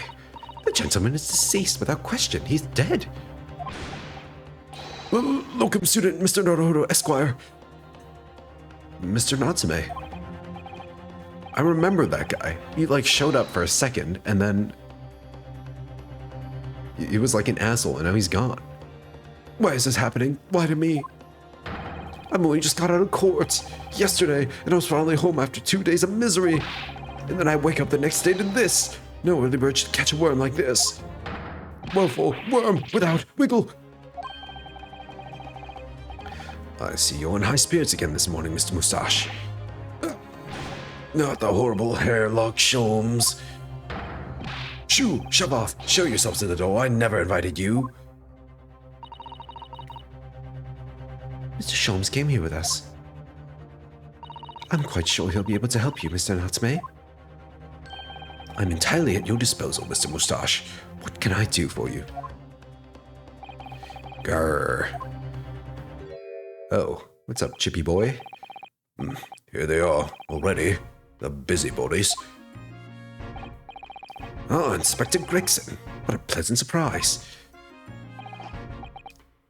The gentleman is deceased without question. He's dead. Locum student, Mr. Naruhodo, Esquire. Mr. Natsume. I remember that guy. He like showed up for a second and then he was like an asshole and now he's gone. Why is this happening? Why to me? I'm only just got out of court yesterday, and I was finally home after 2 days of misery. And then I wake up the next day to this. No early bird should catch a worm like this. Woeful worm without wiggle. I see you're in high spirits again this morning, Mr. Moustache. Not the horrible hairlock Sholmes. Shoo, shove off. Show yourselves to the door. I never invited you. Mr. Sholmes came here with us. I'm quite sure he'll be able to help you, Mr. Natsume. I'm entirely at your disposal, Mr. Moustache. What can I do for you? Grr. Oh, what's up, chippy boy? Here they are, already. The busybodies. Oh, Inspector Gregson. What a pleasant surprise.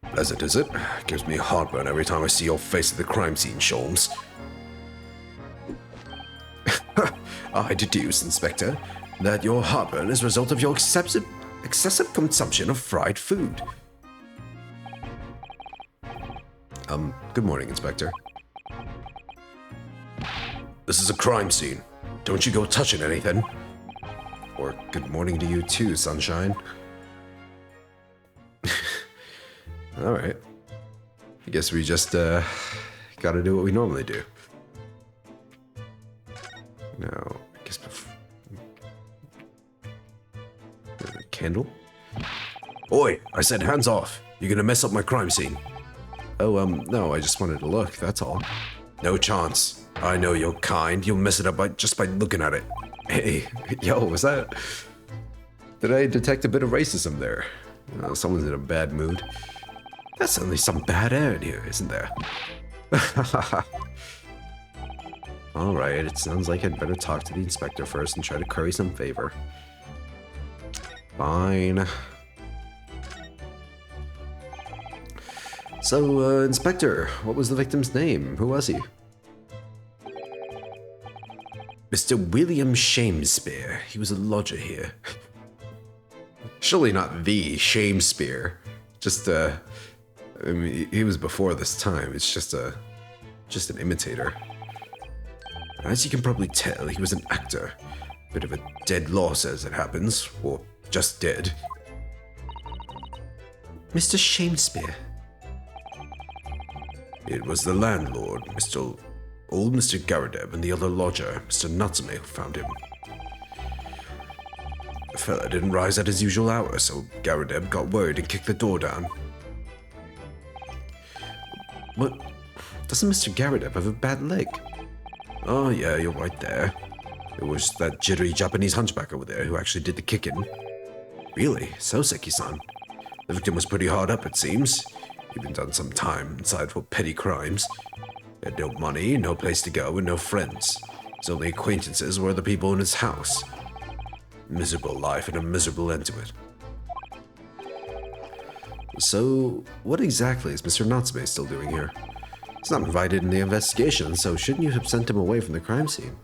Pleasant, is it? Gives me heartburn every time I see your face at the crime scene, Sholmes. I deduce, Inspector, that your heartburn is a result of your excessive consumption of fried food. Good morning, Inspector. This is a crime scene. Don't you go touching anything. Or good morning to you too, sunshine. Alright. I guess we just, gotta do what we normally do. Now, I guess candle? Oi! I said hands off! You're gonna mess up my crime scene. Oh, no, I just wanted to look, that's all. No chance. I know you're kind. You'll mess it up just by looking at it. Hey, yo, was that... Did I detect a bit of racism there? Someone's in a bad mood. That's certainly some bad air in here, isn't there? Alright, it sounds like I'd better talk to the inspector first and try to curry some favor. Fine. So, Inspector, what was the victim's name? Who was he? Mr. William Shamespeare. He was a lodger here. Surely not the Shamespeare. Just, I mean, he was before this time. It's just an imitator. As you can probably tell, he was an actor. Bit of a dead loss as it happens, or just dead. Mr. Shamespeare. It was the landlord, old Mr. Garadeb, and the other lodger, Mr. Natsume, who found him. The fella didn't rise at his usual hour, so Garadeb got worried and kicked the door down. What? Doesn't Mr. Garadeb have a bad leg? Oh yeah, you're right there. It was that jittery Japanese hunchback over there who actually did the kicking. Really? So Seki-san. The victim was pretty hard up, it seems. He'd been done some time inside for petty crimes. He had no money, no place to go, and no friends. His only acquaintances were the people in his house. Miserable life and a miserable end to it. So, what exactly is Mr. Natsume still doing here? He's not invited in the investigation, so shouldn't you have sent him away from the crime scene?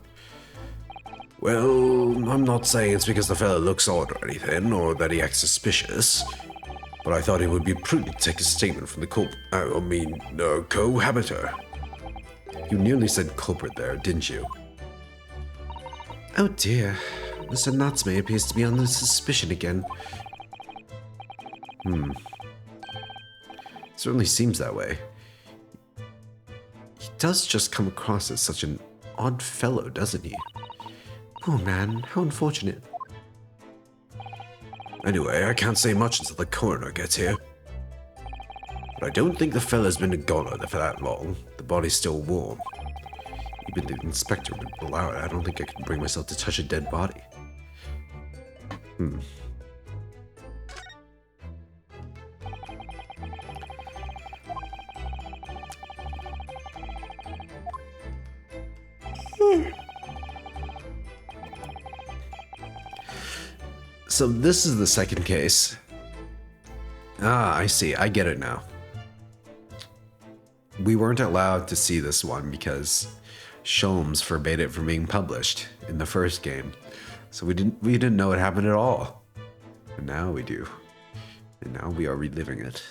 Well, I'm not saying it's because the fella looks odd or anything, or that he acts suspicious. But I thought it would be prudent to take a statement from the cohabitor. You nearly said culprit there, didn't you? Oh dear. Mr. Natsume appears to be under suspicion again. Certainly seems that way. He does just come across as such an odd fellow, doesn't he? Poor man, how unfortunate. Anyway, I can't say much until the coroner gets here. But I don't think the fella's been a goner for that long. The body's still warm. Even the inspector would allow it. I don't think I can bring myself to touch a dead body. So this is the second case. Ah, I see. I get it now. We weren't allowed to see this one because Sholmes forbade it from being published in the first game. So we didn't know it happened at all. And now we do. And now we are reliving it.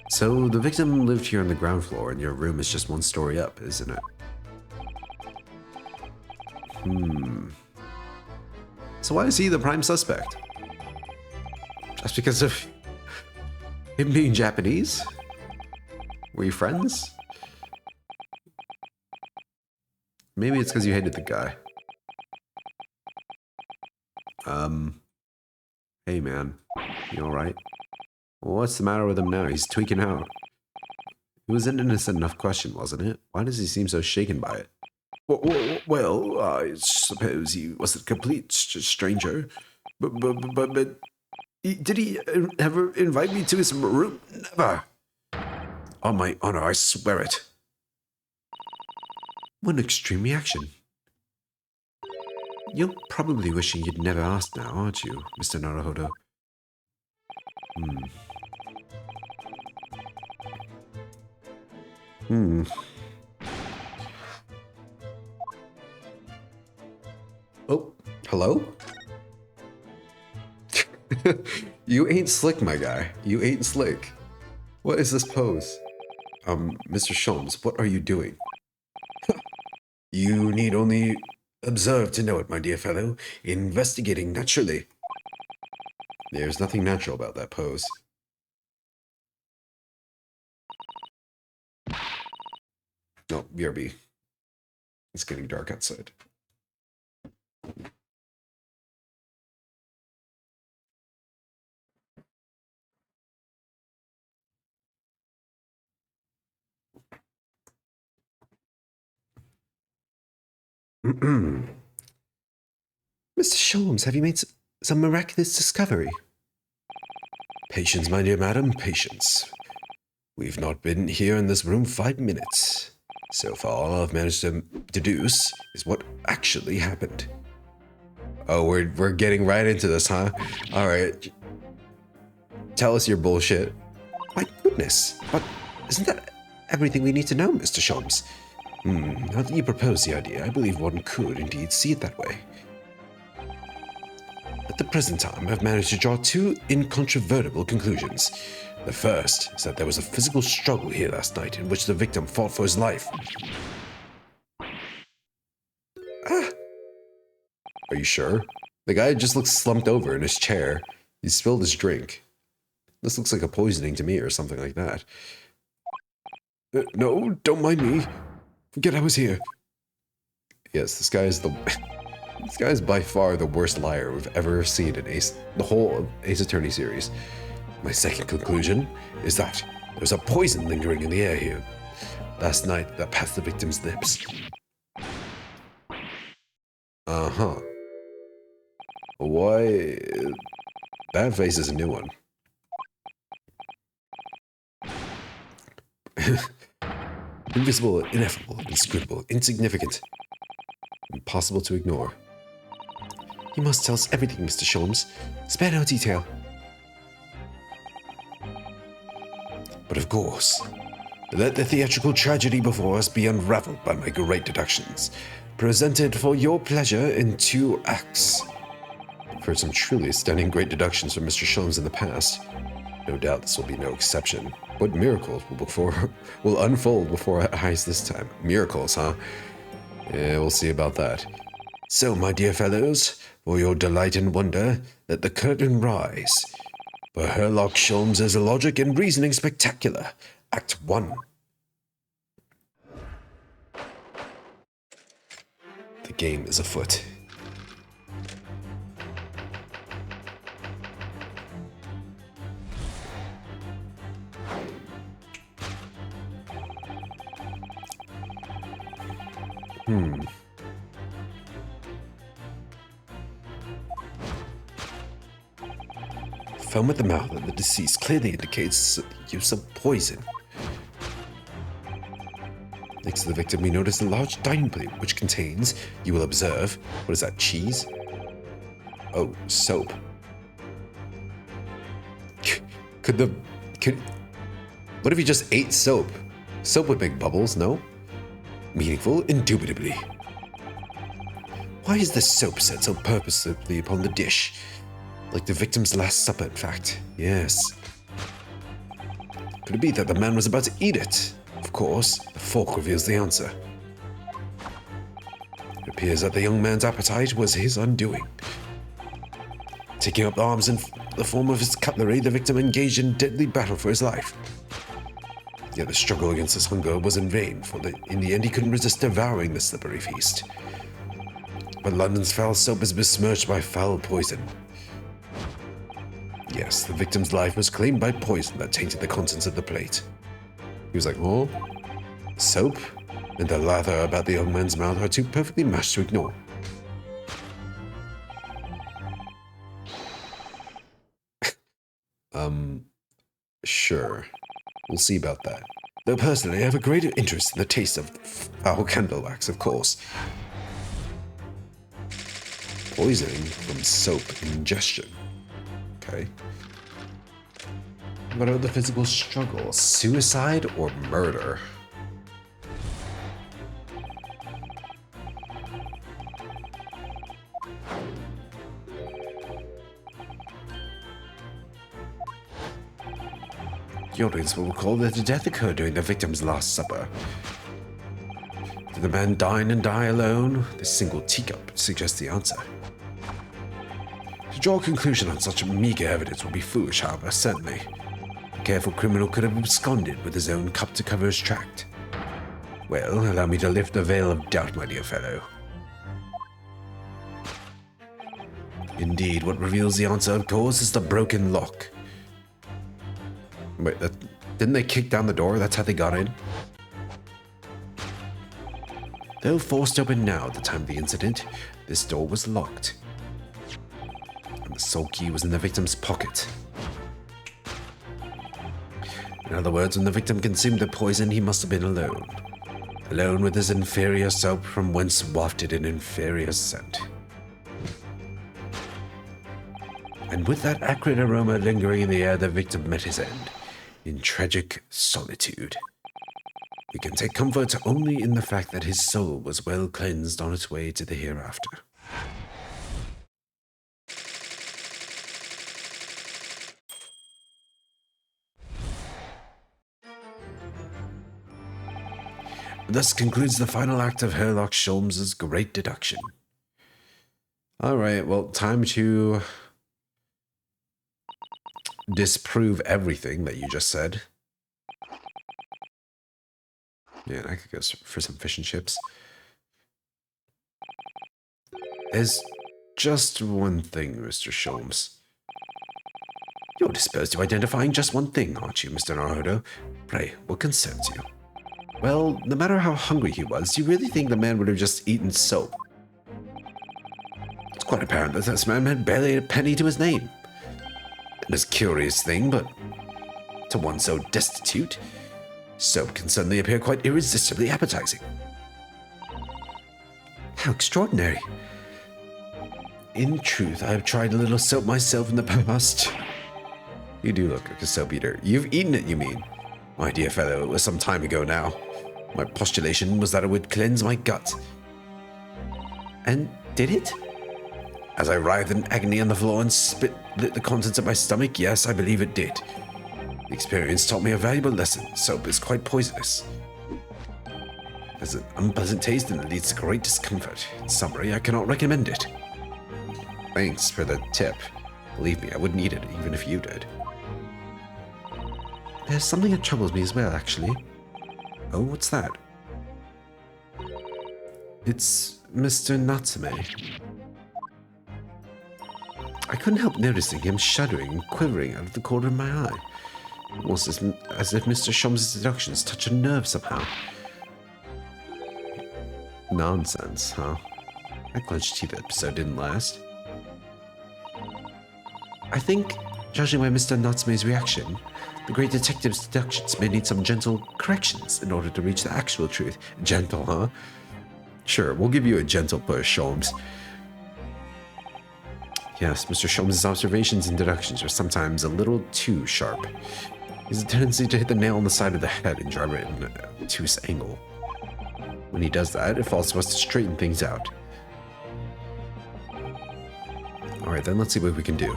So the victim lived here on the ground floor and your room is just one story up, isn't it? So why is he the prime suspect? Just because of him being Japanese? Were you friends? Maybe it's because you hated the guy. Hey man, you alright? What's the matter with him now? He's tweaking out. It was an innocent enough question, wasn't it? Why does he seem so shaken by it? Well, I suppose he was a complete stranger. But did he ever invite me to his room? Never. On my honor, I swear it. What an extreme reaction. You're probably wishing you'd never asked now, aren't you, Mr. Naruhodo? Oh, hello? You ain't slick, my guy. You ain't slick. What is this pose? Mr. Sholmes, what are you doing? You need only observe to know it, my dear fellow. Investigating naturally. There's nothing natural about that pose. No, BRB. It's getting dark outside. Mr. Sholmes, have you made some miraculous discovery? Patience, my dear madam, patience. We've not been here in this room 5 minutes. So far, all I've managed to deduce is what actually happened. Oh, we're getting right into this, huh? All right. Tell us your bullshit. My goodness, but isn't that everything we need to know, Mr. Sholmes? Now that you propose the idea, I believe one could indeed see it that way. At the present time, I've managed to draw 2 incontrovertible conclusions. The first is that there was a physical struggle here last night in which the victim fought for his life. Ah! Are you sure? The guy just looks slumped over in his chair. He spilled his drink. This looks like a poisoning to me or something like that. No, don't mind me. Forget I was here. Yes, this guy is this guy is by far the worst liar we've ever seen in the whole Ace Attorney series. My second conclusion is that there's a poison lingering in the air here. Last night, that passed the victim's lips. Uh-huh. Why? That face is a new one. Invisible, ineffable, inscrutable, insignificant. Impossible to ignore. You must tell us everything, Mr. Sholmes. Spare no detail. But of course, let the theatrical tragedy before us be unraveled by my great deductions, presented for your pleasure in 2 acts. I've heard some truly stunning great deductions from Mr. Sholmes in the past. No doubt this will be no exception. What miracles will unfold before our eyes this time? Miracles, huh? Yeah, we'll see about that. So, my dear fellows, for your delight and wonder, let the curtain rise. For Herlock Sholmes' logic and reasoning spectacular. Act 1. The game is afoot. Foam at the mouth of the deceased clearly indicates the use of poison. Next to the victim, we notice a large dining plate, which contains, you will observe, what is that, cheese? Oh, soap. What if you just ate soap? Soap would make bubbles, no? Meaningful, indubitably. Why is the soap set so purposefully upon the dish? Like the victim's last supper, in fact. Yes. Could it be that the man was about to eat it? Of course, the fork reveals the answer. It appears that the young man's appetite was his undoing. Taking up arms in the form of his cutlery, the victim engaged in deadly battle for his life. Yet the struggle against his hunger was in vain, for in the end he couldn't resist devouring the slippery feast. But London's foul soap is besmirched by foul poison. Yes, the victim's life was claimed by poison that tainted the contents of the plate. He was like, oh, soap? And the lather about the young man's mouth are too perfectly matched to ignore. Sure. We'll see about that. Though personally, I have a greater interest in the taste of foul candle wax, of course. Poisoning from soap ingestion. Okay. What are the physical struggles? Suicide or murder? The audience will recall that the death occurred during the victim's last supper. Did the man dine and die alone? This single teacup suggests the answer. To draw a conclusion on such meager evidence would be foolish, however, certainly. A careful criminal could have absconded with his own cup to cover his tract. Well, allow me to lift the veil of doubt, my dear fellow. Indeed, what reveals the answer, of course, is the broken lock. Wait, didn't they kick down the door? That's how they got in? Though forced open now at the time of the incident, this door was locked. And the sole key was in the victim's pocket. In other words, when the victim consumed the poison, he must have been alone. Alone with his inferior soap, from whence wafted an inferior scent. And with that acrid aroma lingering in the air, the victim met his end. In tragic solitude. We can take comfort only in the fact that his soul was well cleansed on its way to the hereafter. Thus concludes the final act of Herlock Sholmes's great deduction. Alright, well, time to disprove everything that you just said. Yeah, I could go for some fish and chips. There's just one thing, Mr. Sholmes. You're disposed to identifying just one thing, aren't you, Mr. Naruhodo? Pray, what concerns you? Well, no matter how hungry he was, do you really think the man would have just eaten soap? It's quite apparent that this man had barely a penny to his name. It is a curious thing, but to one so destitute, soap can suddenly appear quite irresistibly appetizing. How extraordinary. In truth, I have tried a little soap myself in the past. You do look like a soap eater. You've eaten it, you mean? My dear fellow, it was some time ago now. My postulation was that it would cleanse my gut. And did it? As I writhed in agony on the floor and spit the contents of my stomach, yes, I believe it did. The experience taught me a valuable lesson. Soap is quite poisonous. It has an unpleasant taste and it leads to great discomfort. In summary, I cannot recommend it. Thanks for the tip. Believe me, I wouldn't eat it even if you did. There's something that troubles me as well, actually. Oh, what's that? It's Mr. Natsume. I couldn't help noticing him shuddering and quivering out of the corner of my eye. Almost as if Mr. Sholmes' deductions touch a nerve somehow. Nonsense, huh? That clenched teeth episode didn't last. I think, judging by Mr. Natsume's reaction, the great detective's deductions may need some gentle corrections in order to reach the actual truth. Gentle, huh? Sure, we'll give you a gentle push, Sholmes. Yes, Mr. Sholmes' observations and deductions are sometimes a little too sharp. He has a tendency to hit the nail on the side of the head and drive it in an obtuse angle. When he does that, it falls to us to straighten things out. Alright then, let's see what we can do.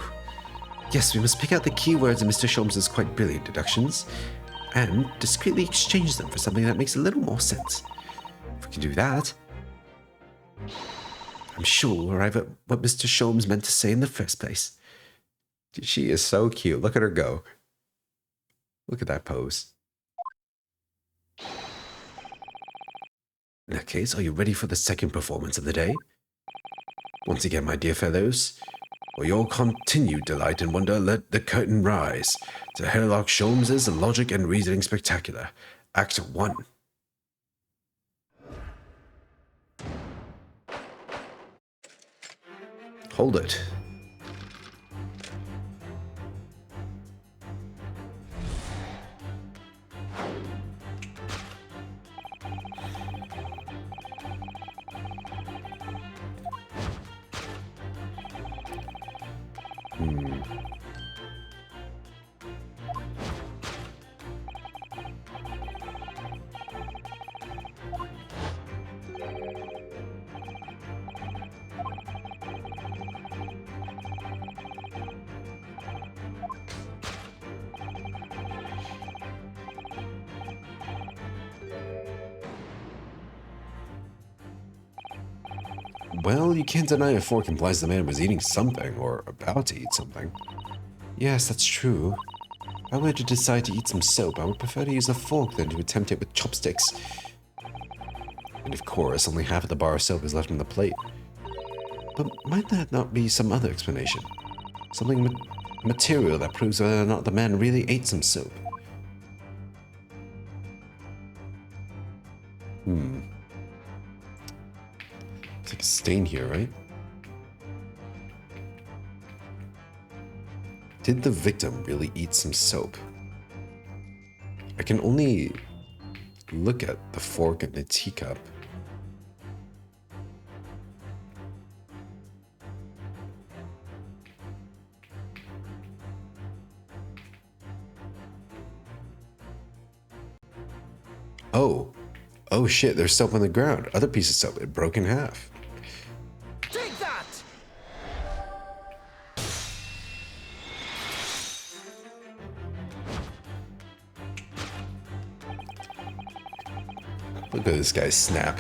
Yes, we must pick out the keywords in Mr. Sholmes's quite brilliant deductions and discreetly exchange them for something that makes a little more sense. If we can do that, I'm sure we'll arrive at what Mr. Sholmes meant to say in the first place. She is so cute. Look at her go. Look at that pose. In that case, are you ready for the second performance of the day? Once again, my dear fellows, for your continued delight and wonder, let the curtain rise to Herlock Sholmes's Logic and Reasoning Spectacular, Act 1. Hold it. Well, you can't deny a fork implies the man was eating something, or about to eat something. Yes, that's true. If I were to decide to eat some soap, I would prefer to use a fork than to attempt it with chopsticks. And of course, only half of the bar of soap is left on the plate. But might that not be some other explanation? Something material that proves whether or not the man really ate some soap. It's like a stain here, right? Did the victim really eat some soap? I can only look at the fork and the teacup. Oh. Oh shit, there's soap on the ground. Other piece of soap. It broke in half. Take that! Look at this guy snap.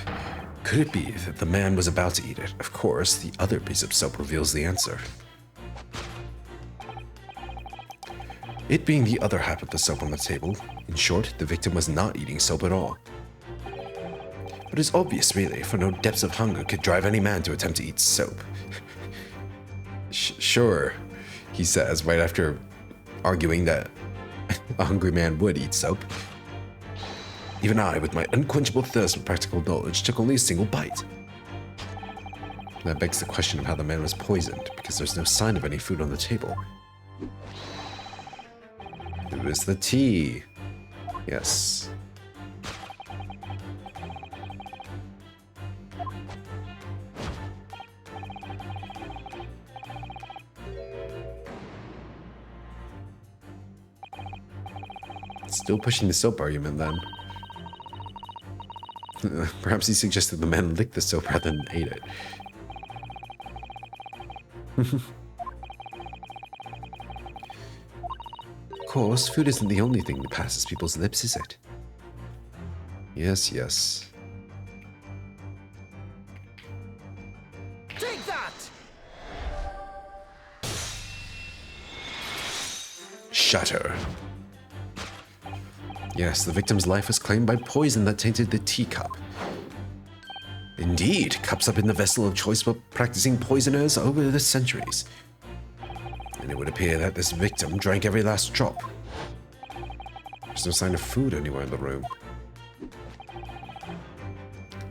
Could it be that the man was about to eat it? Of course, the other piece of soap reveals the answer. It being the other half of the soap on the table, in short, the victim was not eating soap at all. But it's obvious, really, for no depths of hunger could drive any man to attempt to eat soap. Sure, he says, right after arguing that a hungry man would eat soap. Even I, with my unquenchable thirst for practical knowledge, took only a single bite. That begs the question of how the man was poisoned, because there's no sign of any food on the table. It was the tea. Yes. Still pushing the soap argument, then. Perhaps he suggested the man lick the soap rather than ate it. Of course, food isn't the only thing that passes people's lips, is it? Yes, yes. Take that! Shatter. Yes, the victim's life was claimed by poison that tainted the teacup. Indeed, cups have been the vessel of choice for practicing poisoners over the centuries. And it would appear that this victim drank every last drop. There's no sign of food anywhere in the room.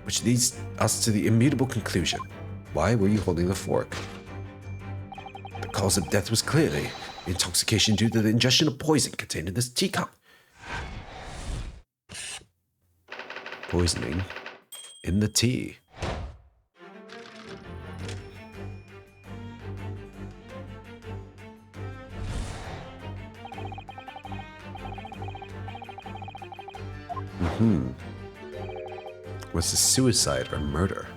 Which leads us to the immutable conclusion. Why were you holding the fork? The cause of death was clearly intoxication due to the ingestion of poison contained in this teacup. Poisoning in the tea. Was this suicide or murder?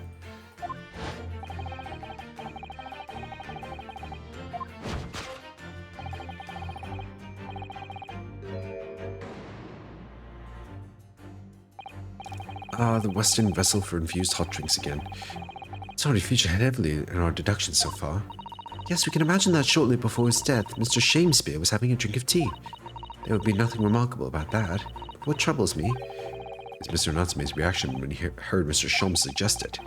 Ah, the Western vessel for infused hot drinks again. It's already featured heavily in our deductions so far. Yes, we can imagine that shortly before his death, Mr. Shakespeare was having a drink of tea. There would be nothing remarkable about that. But what troubles me is Mr. Natsume's reaction when he heard Mr. Shom suggest it.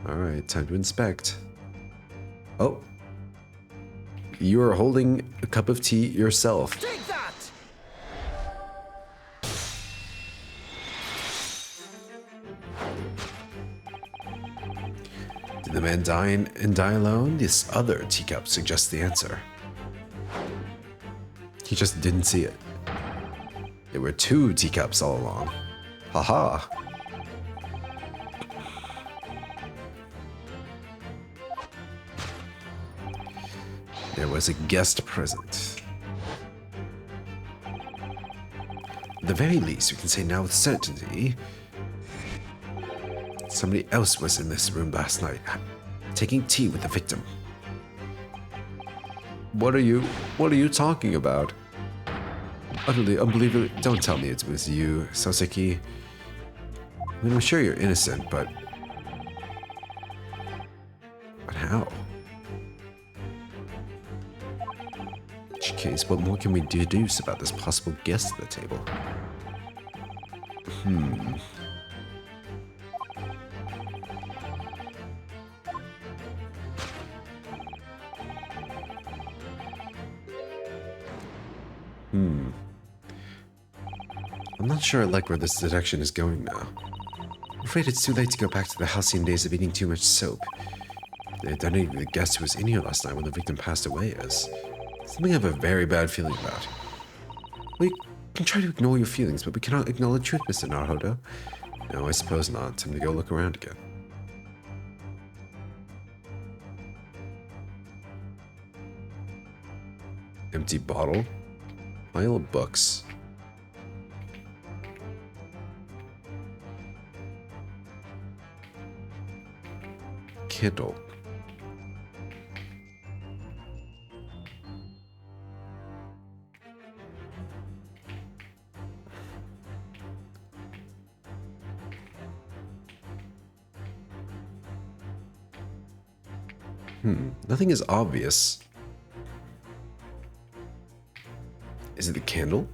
Alright, time to inspect. Oh. You are holding a cup of tea yourself. Take that! Did the man die and die alone? This other teacup suggests the answer. He just didn't see it. There were 2 teacups all along. Haha. There was a guest present. At the very least, we can say now with certainty somebody else was in this room last night, taking tea with the victim. What are you talking about? Utterly unbelievable. Don't tell me it was you, Soseki. I mean, I'm sure you're innocent, but how? In which case, what more can we deduce about this possible guest at the table? I'm not sure I like where this deduction is going now. I'm afraid it's too late to go back to the halcyon days of eating too much soap. The identity of the guest who was in here last night when the victim passed away is something I have a very bad feeling about. We can try to ignore your feelings, but we cannot ignore the truth, Mr. Naruhodo. No, I suppose not. Time to go look around again. Empty bottle. Pile of books. Kindle. Nothing is obvious. Is it the candle?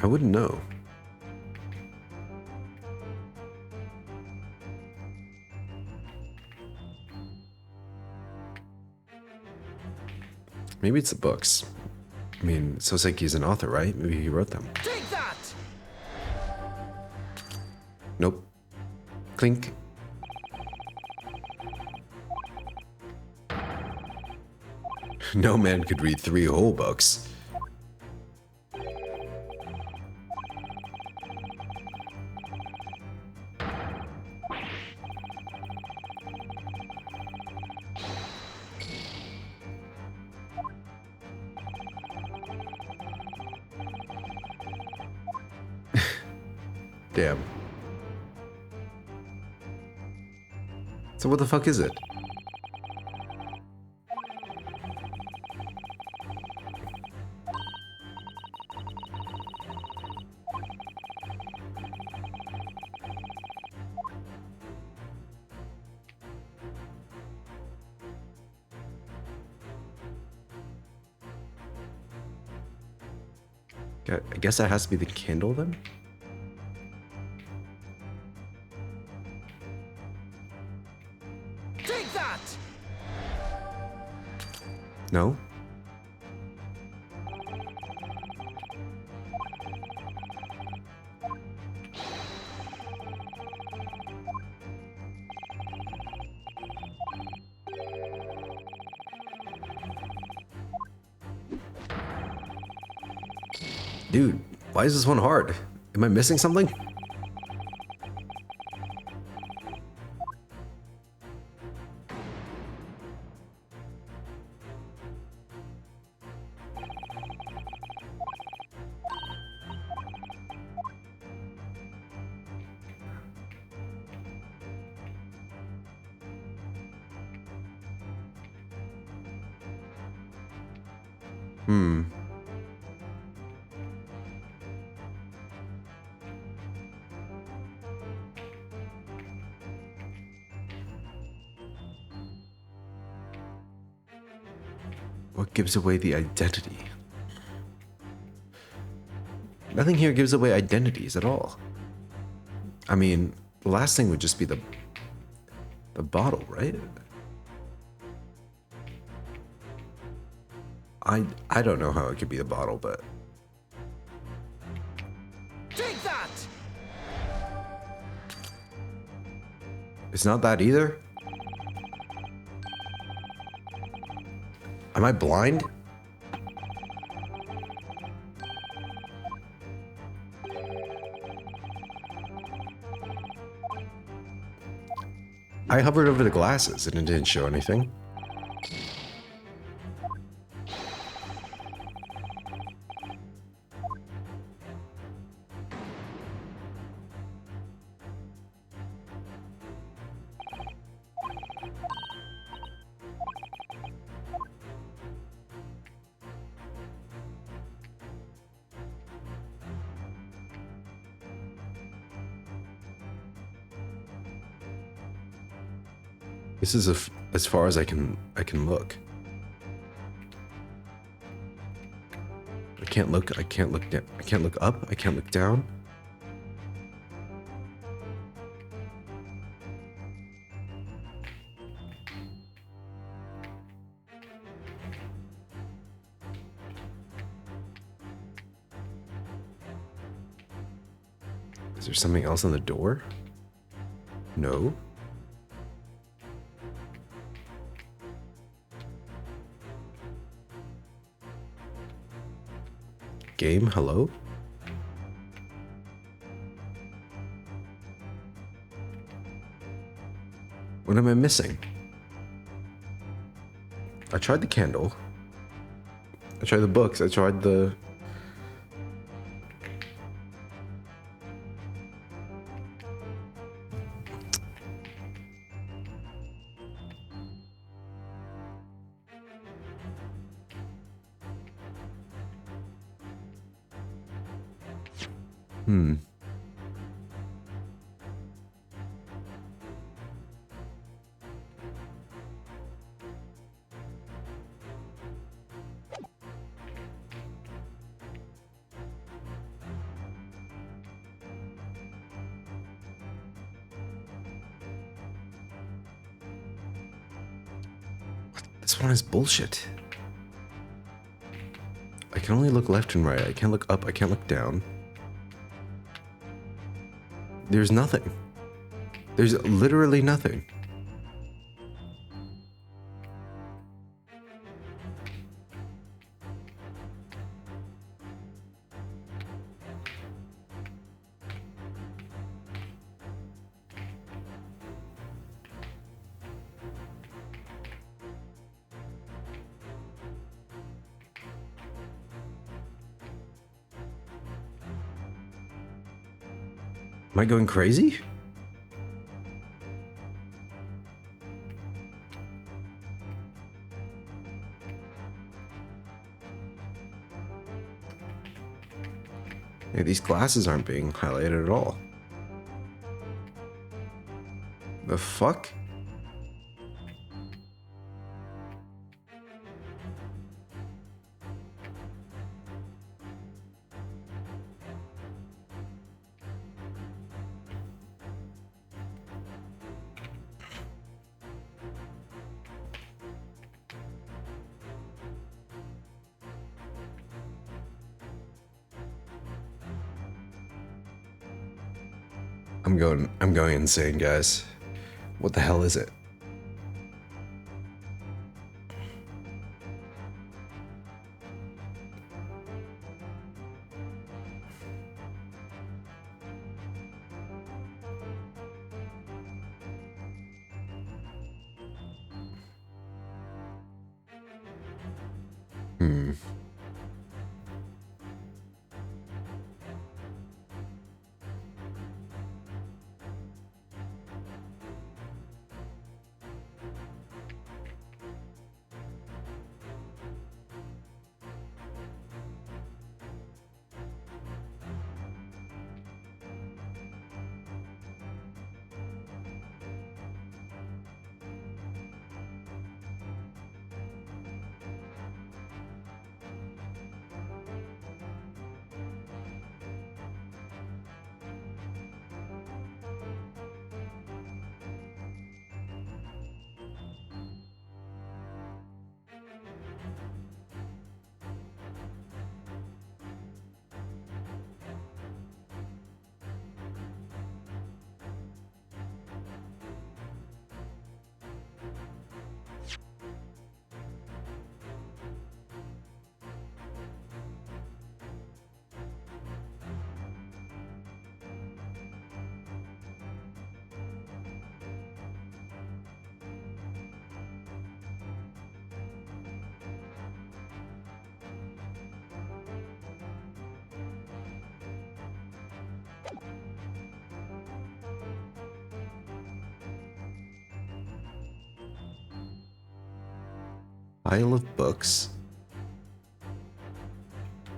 I wouldn't know. Maybe it's the books. I mean, Soseki's an author, right? Maybe he wrote them. Take that! Nope. Clink. No man could read 3 whole books. Damn. So what the fuck is it? I guess that has to be the candle then? Take that! No? Dude, why is this one hard? Am I missing something? What gives away the identity? Nothing here gives away identities at all. I mean, the last thing would just be the bottle, right? I don't know how it could be the bottle, but Take that! it's not that either. Am I blind? I hovered over the glasses and it didn't show anything. This is as far as I can look. I can't look down. I can't look up. I can't look down. Is there something else on the door? No. Game, hello? What am I missing? I tried the candle. I tried the books. I tried the... This one is bullshit. I can only look left and right. I can't look up. I can't look down. There's nothing. There's literally nothing. Am I going crazy? Yeah, these glasses aren't being highlighted at all. The fuck? I'm going insane, guys. What the hell is it? Pile of books.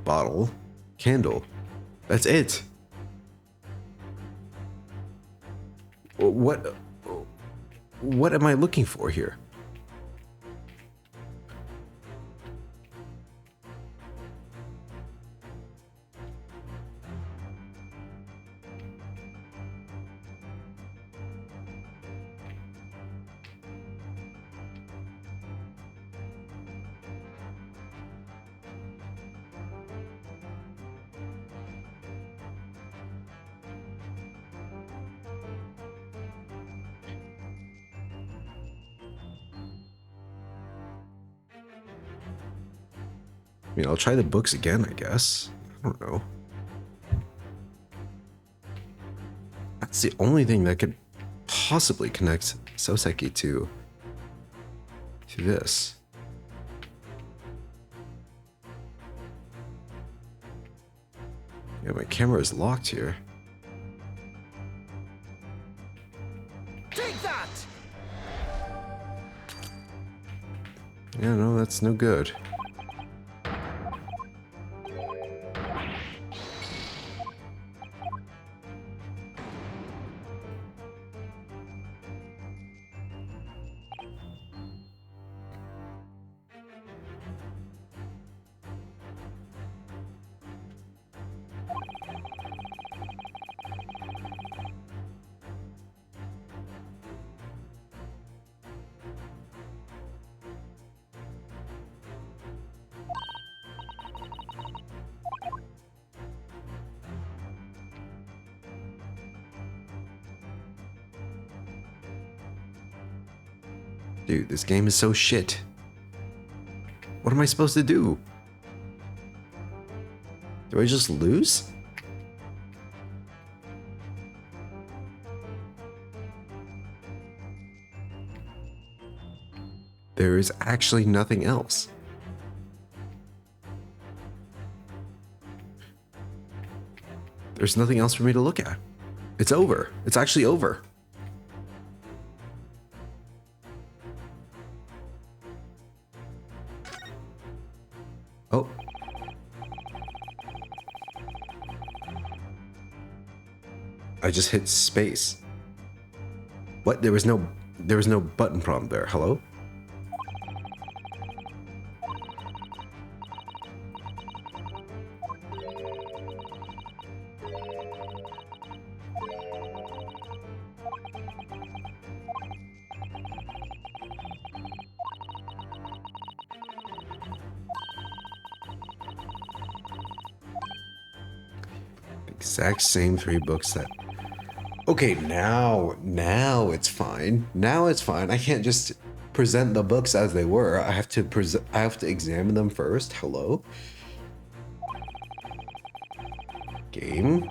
Bottle. Candle. That's it. What am I looking for here? I mean, I'll try the books again, I guess. I don't know. That's the only thing that could possibly connect Soseki to this. Yeah, my camera is locked here. Take that! Yeah, no, that's no good. Dude, this game is so shit. What am I supposed to do? Do I just lose? There is actually nothing else. There's nothing else for me to look at. It's over. It's actually over. Oh. I just hit space. What? There was no button prompt there. Hello? Exact same 3 books that... Okay, now it's fine. Now it's fine. I can't just present the books as they were. I have to examine them first. Hello? Game?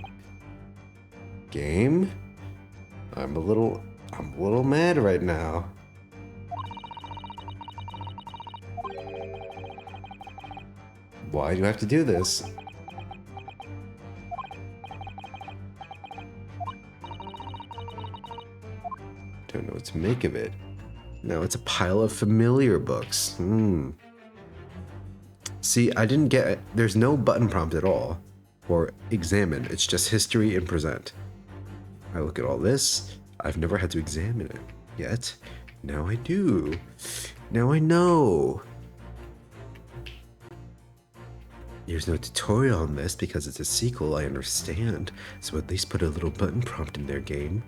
I'm a little mad right now. Why do I have to do this? Don't know what to make of it. Now it's a pile of familiar books. See, I didn't get it. There's no button prompt at all. Or examine. It's just history and present. I look at all this. I've never had to examine it yet. Now I do. Now I know. There's no tutorial on this because it's a sequel, I understand. So at least put a little button prompt in their game.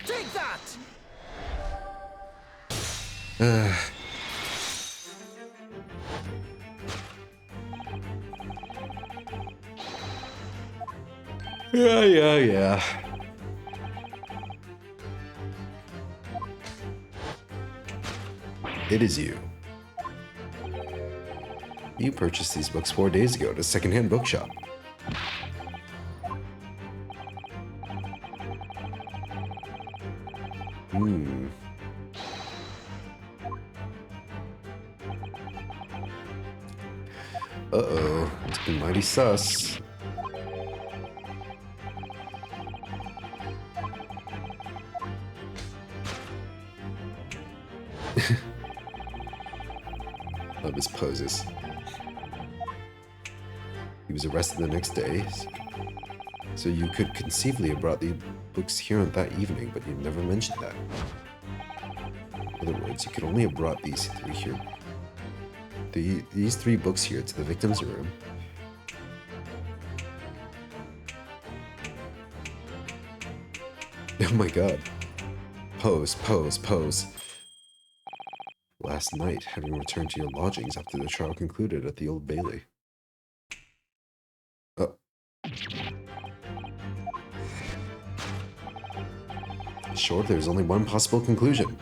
Take that! Yeah. It is you. You purchased these books 4 days ago at a secondhand bookshop. Uh-oh, it's been mighty sus. of his poses. He was arrested the next day, so you could conceivably have brought the books here on that evening, but you never mentioned that. In other words, you could only have brought these three here. These three books here to the victim's room. Oh my god. Pose, pose, pose. Last night, having returned to your lodgings after the trial concluded at the Old Bailey. Sure, there's only one possible conclusion.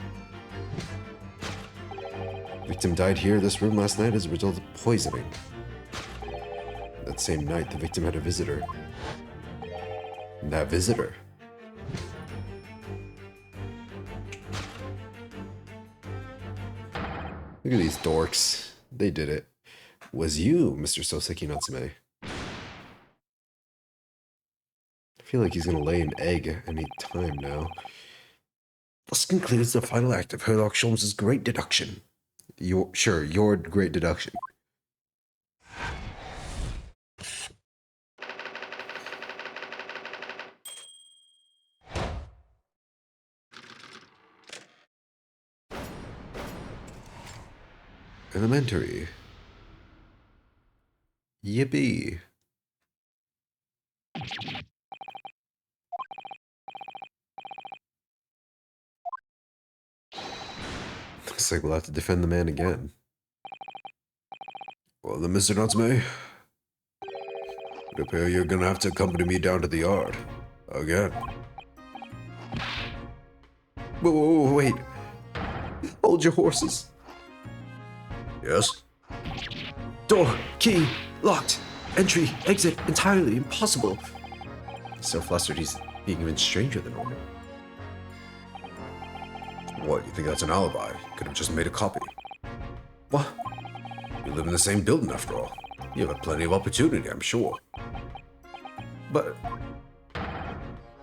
Victim died here in this room last night as a result of poisoning. That same night, the victim had a visitor. That visitor. Look at these dorks. They did it. Was you, Mr. Soseki Natsume? I feel like he's gonna lay an egg any time now. This concludes the final act of Sherlock Holmes' great deduction. Your great deduction. Elementary. Yippee. Looks like we'll have to defend the man again. Well then, Mr. Natsume, it appears you're gonna have to accompany me down to the yard. Again. Whoa, wait. Hold your horses. Yes? Door, key, locked. Entry, exit, entirely impossible. He's so flustered he's being even stranger than normal. What, you think that's an alibi? You could have just made a copy. What? You live in the same building after all. You have plenty of opportunity, I'm sure. But...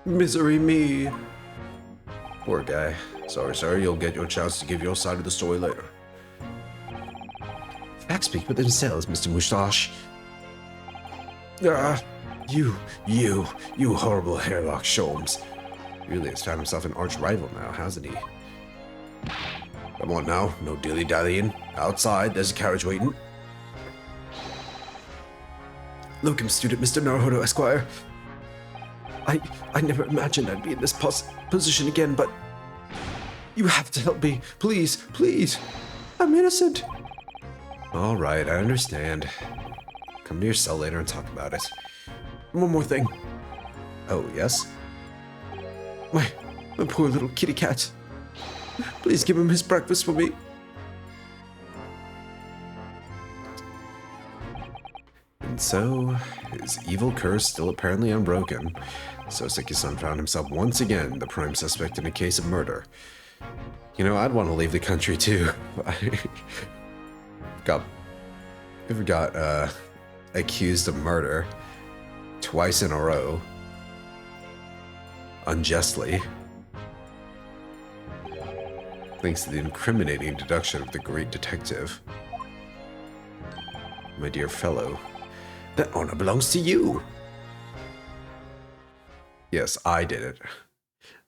misery me. Poor guy. Sorry, sir, you'll get your chance to give your side of the story later. Facts speak for themselves, Mr. Mustache. You horrible hairlock Sholmes. Really has found himself an arch rival now, hasn't he? Come on now, no dilly-dallying. Outside, there's a carriage waiting. Locum student, Mr. Naruhodo, Esquire. I never imagined I'd be in this position again, but... you have to help me. Please, please. I'm innocent. All right, I understand. Come to your cell later and talk about it. One more thing. Oh, yes? My poor little kitty cat. Please give him his breakfast for me. And so, his evil curse still apparently unbroken, Soseki-san found himself once again the prime suspect in a case of murder. You know, I'd want to leave the country too. Ever got accused of murder twice in a row, unjustly, thanks to the incriminating deduction of the great detective. My dear fellow, that honor belongs to you. Yes, I did it.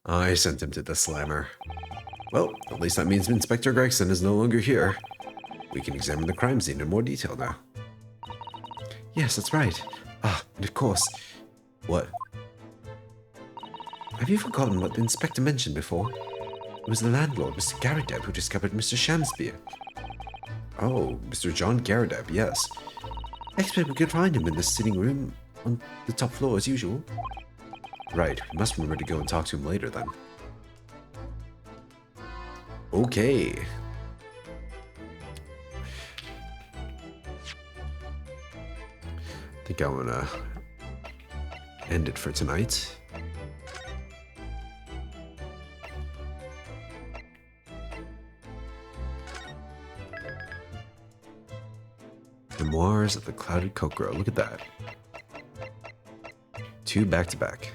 I sent him to the slammer. Well, at least that means Inspector Gregson is no longer here. We can examine the crime scene in more detail now. Yes, that's right. Ah, and of course. What? Have you forgotten what the inspector mentioned before? It was the landlord, Mr. Garadeb, who discovered Mr. Shamspeare. Oh, Mr. John Garadeb, yes. I expect we could find him in the sitting room on the top floor as usual. Right, we must remember to go and talk to him later then. Okay. I think I'm gonna end it for tonight. Memoirs of the Clouded Kokoro. Look at that. 2 back-to-back.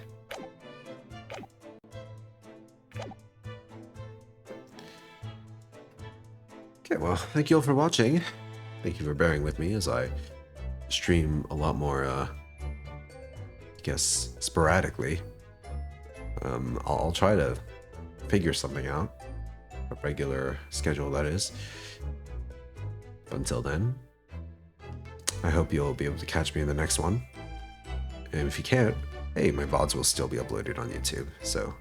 Okay, well, thank you all for watching. Thank you for bearing with me as I stream a lot more, I guess, sporadically. I'll try to figure something out. A regular schedule, that is. But until then, I hope you'll be able to catch me in the next one. And if you can't, hey, my VODs will still be uploaded on YouTube, so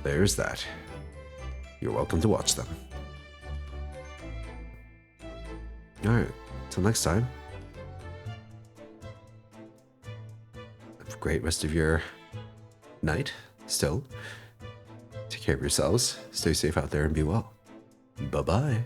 there's that. You're welcome to watch them. Alright, till next time. Have a great rest of your night, still. Take care of yourselves, stay safe out there, and be well. Bye-bye.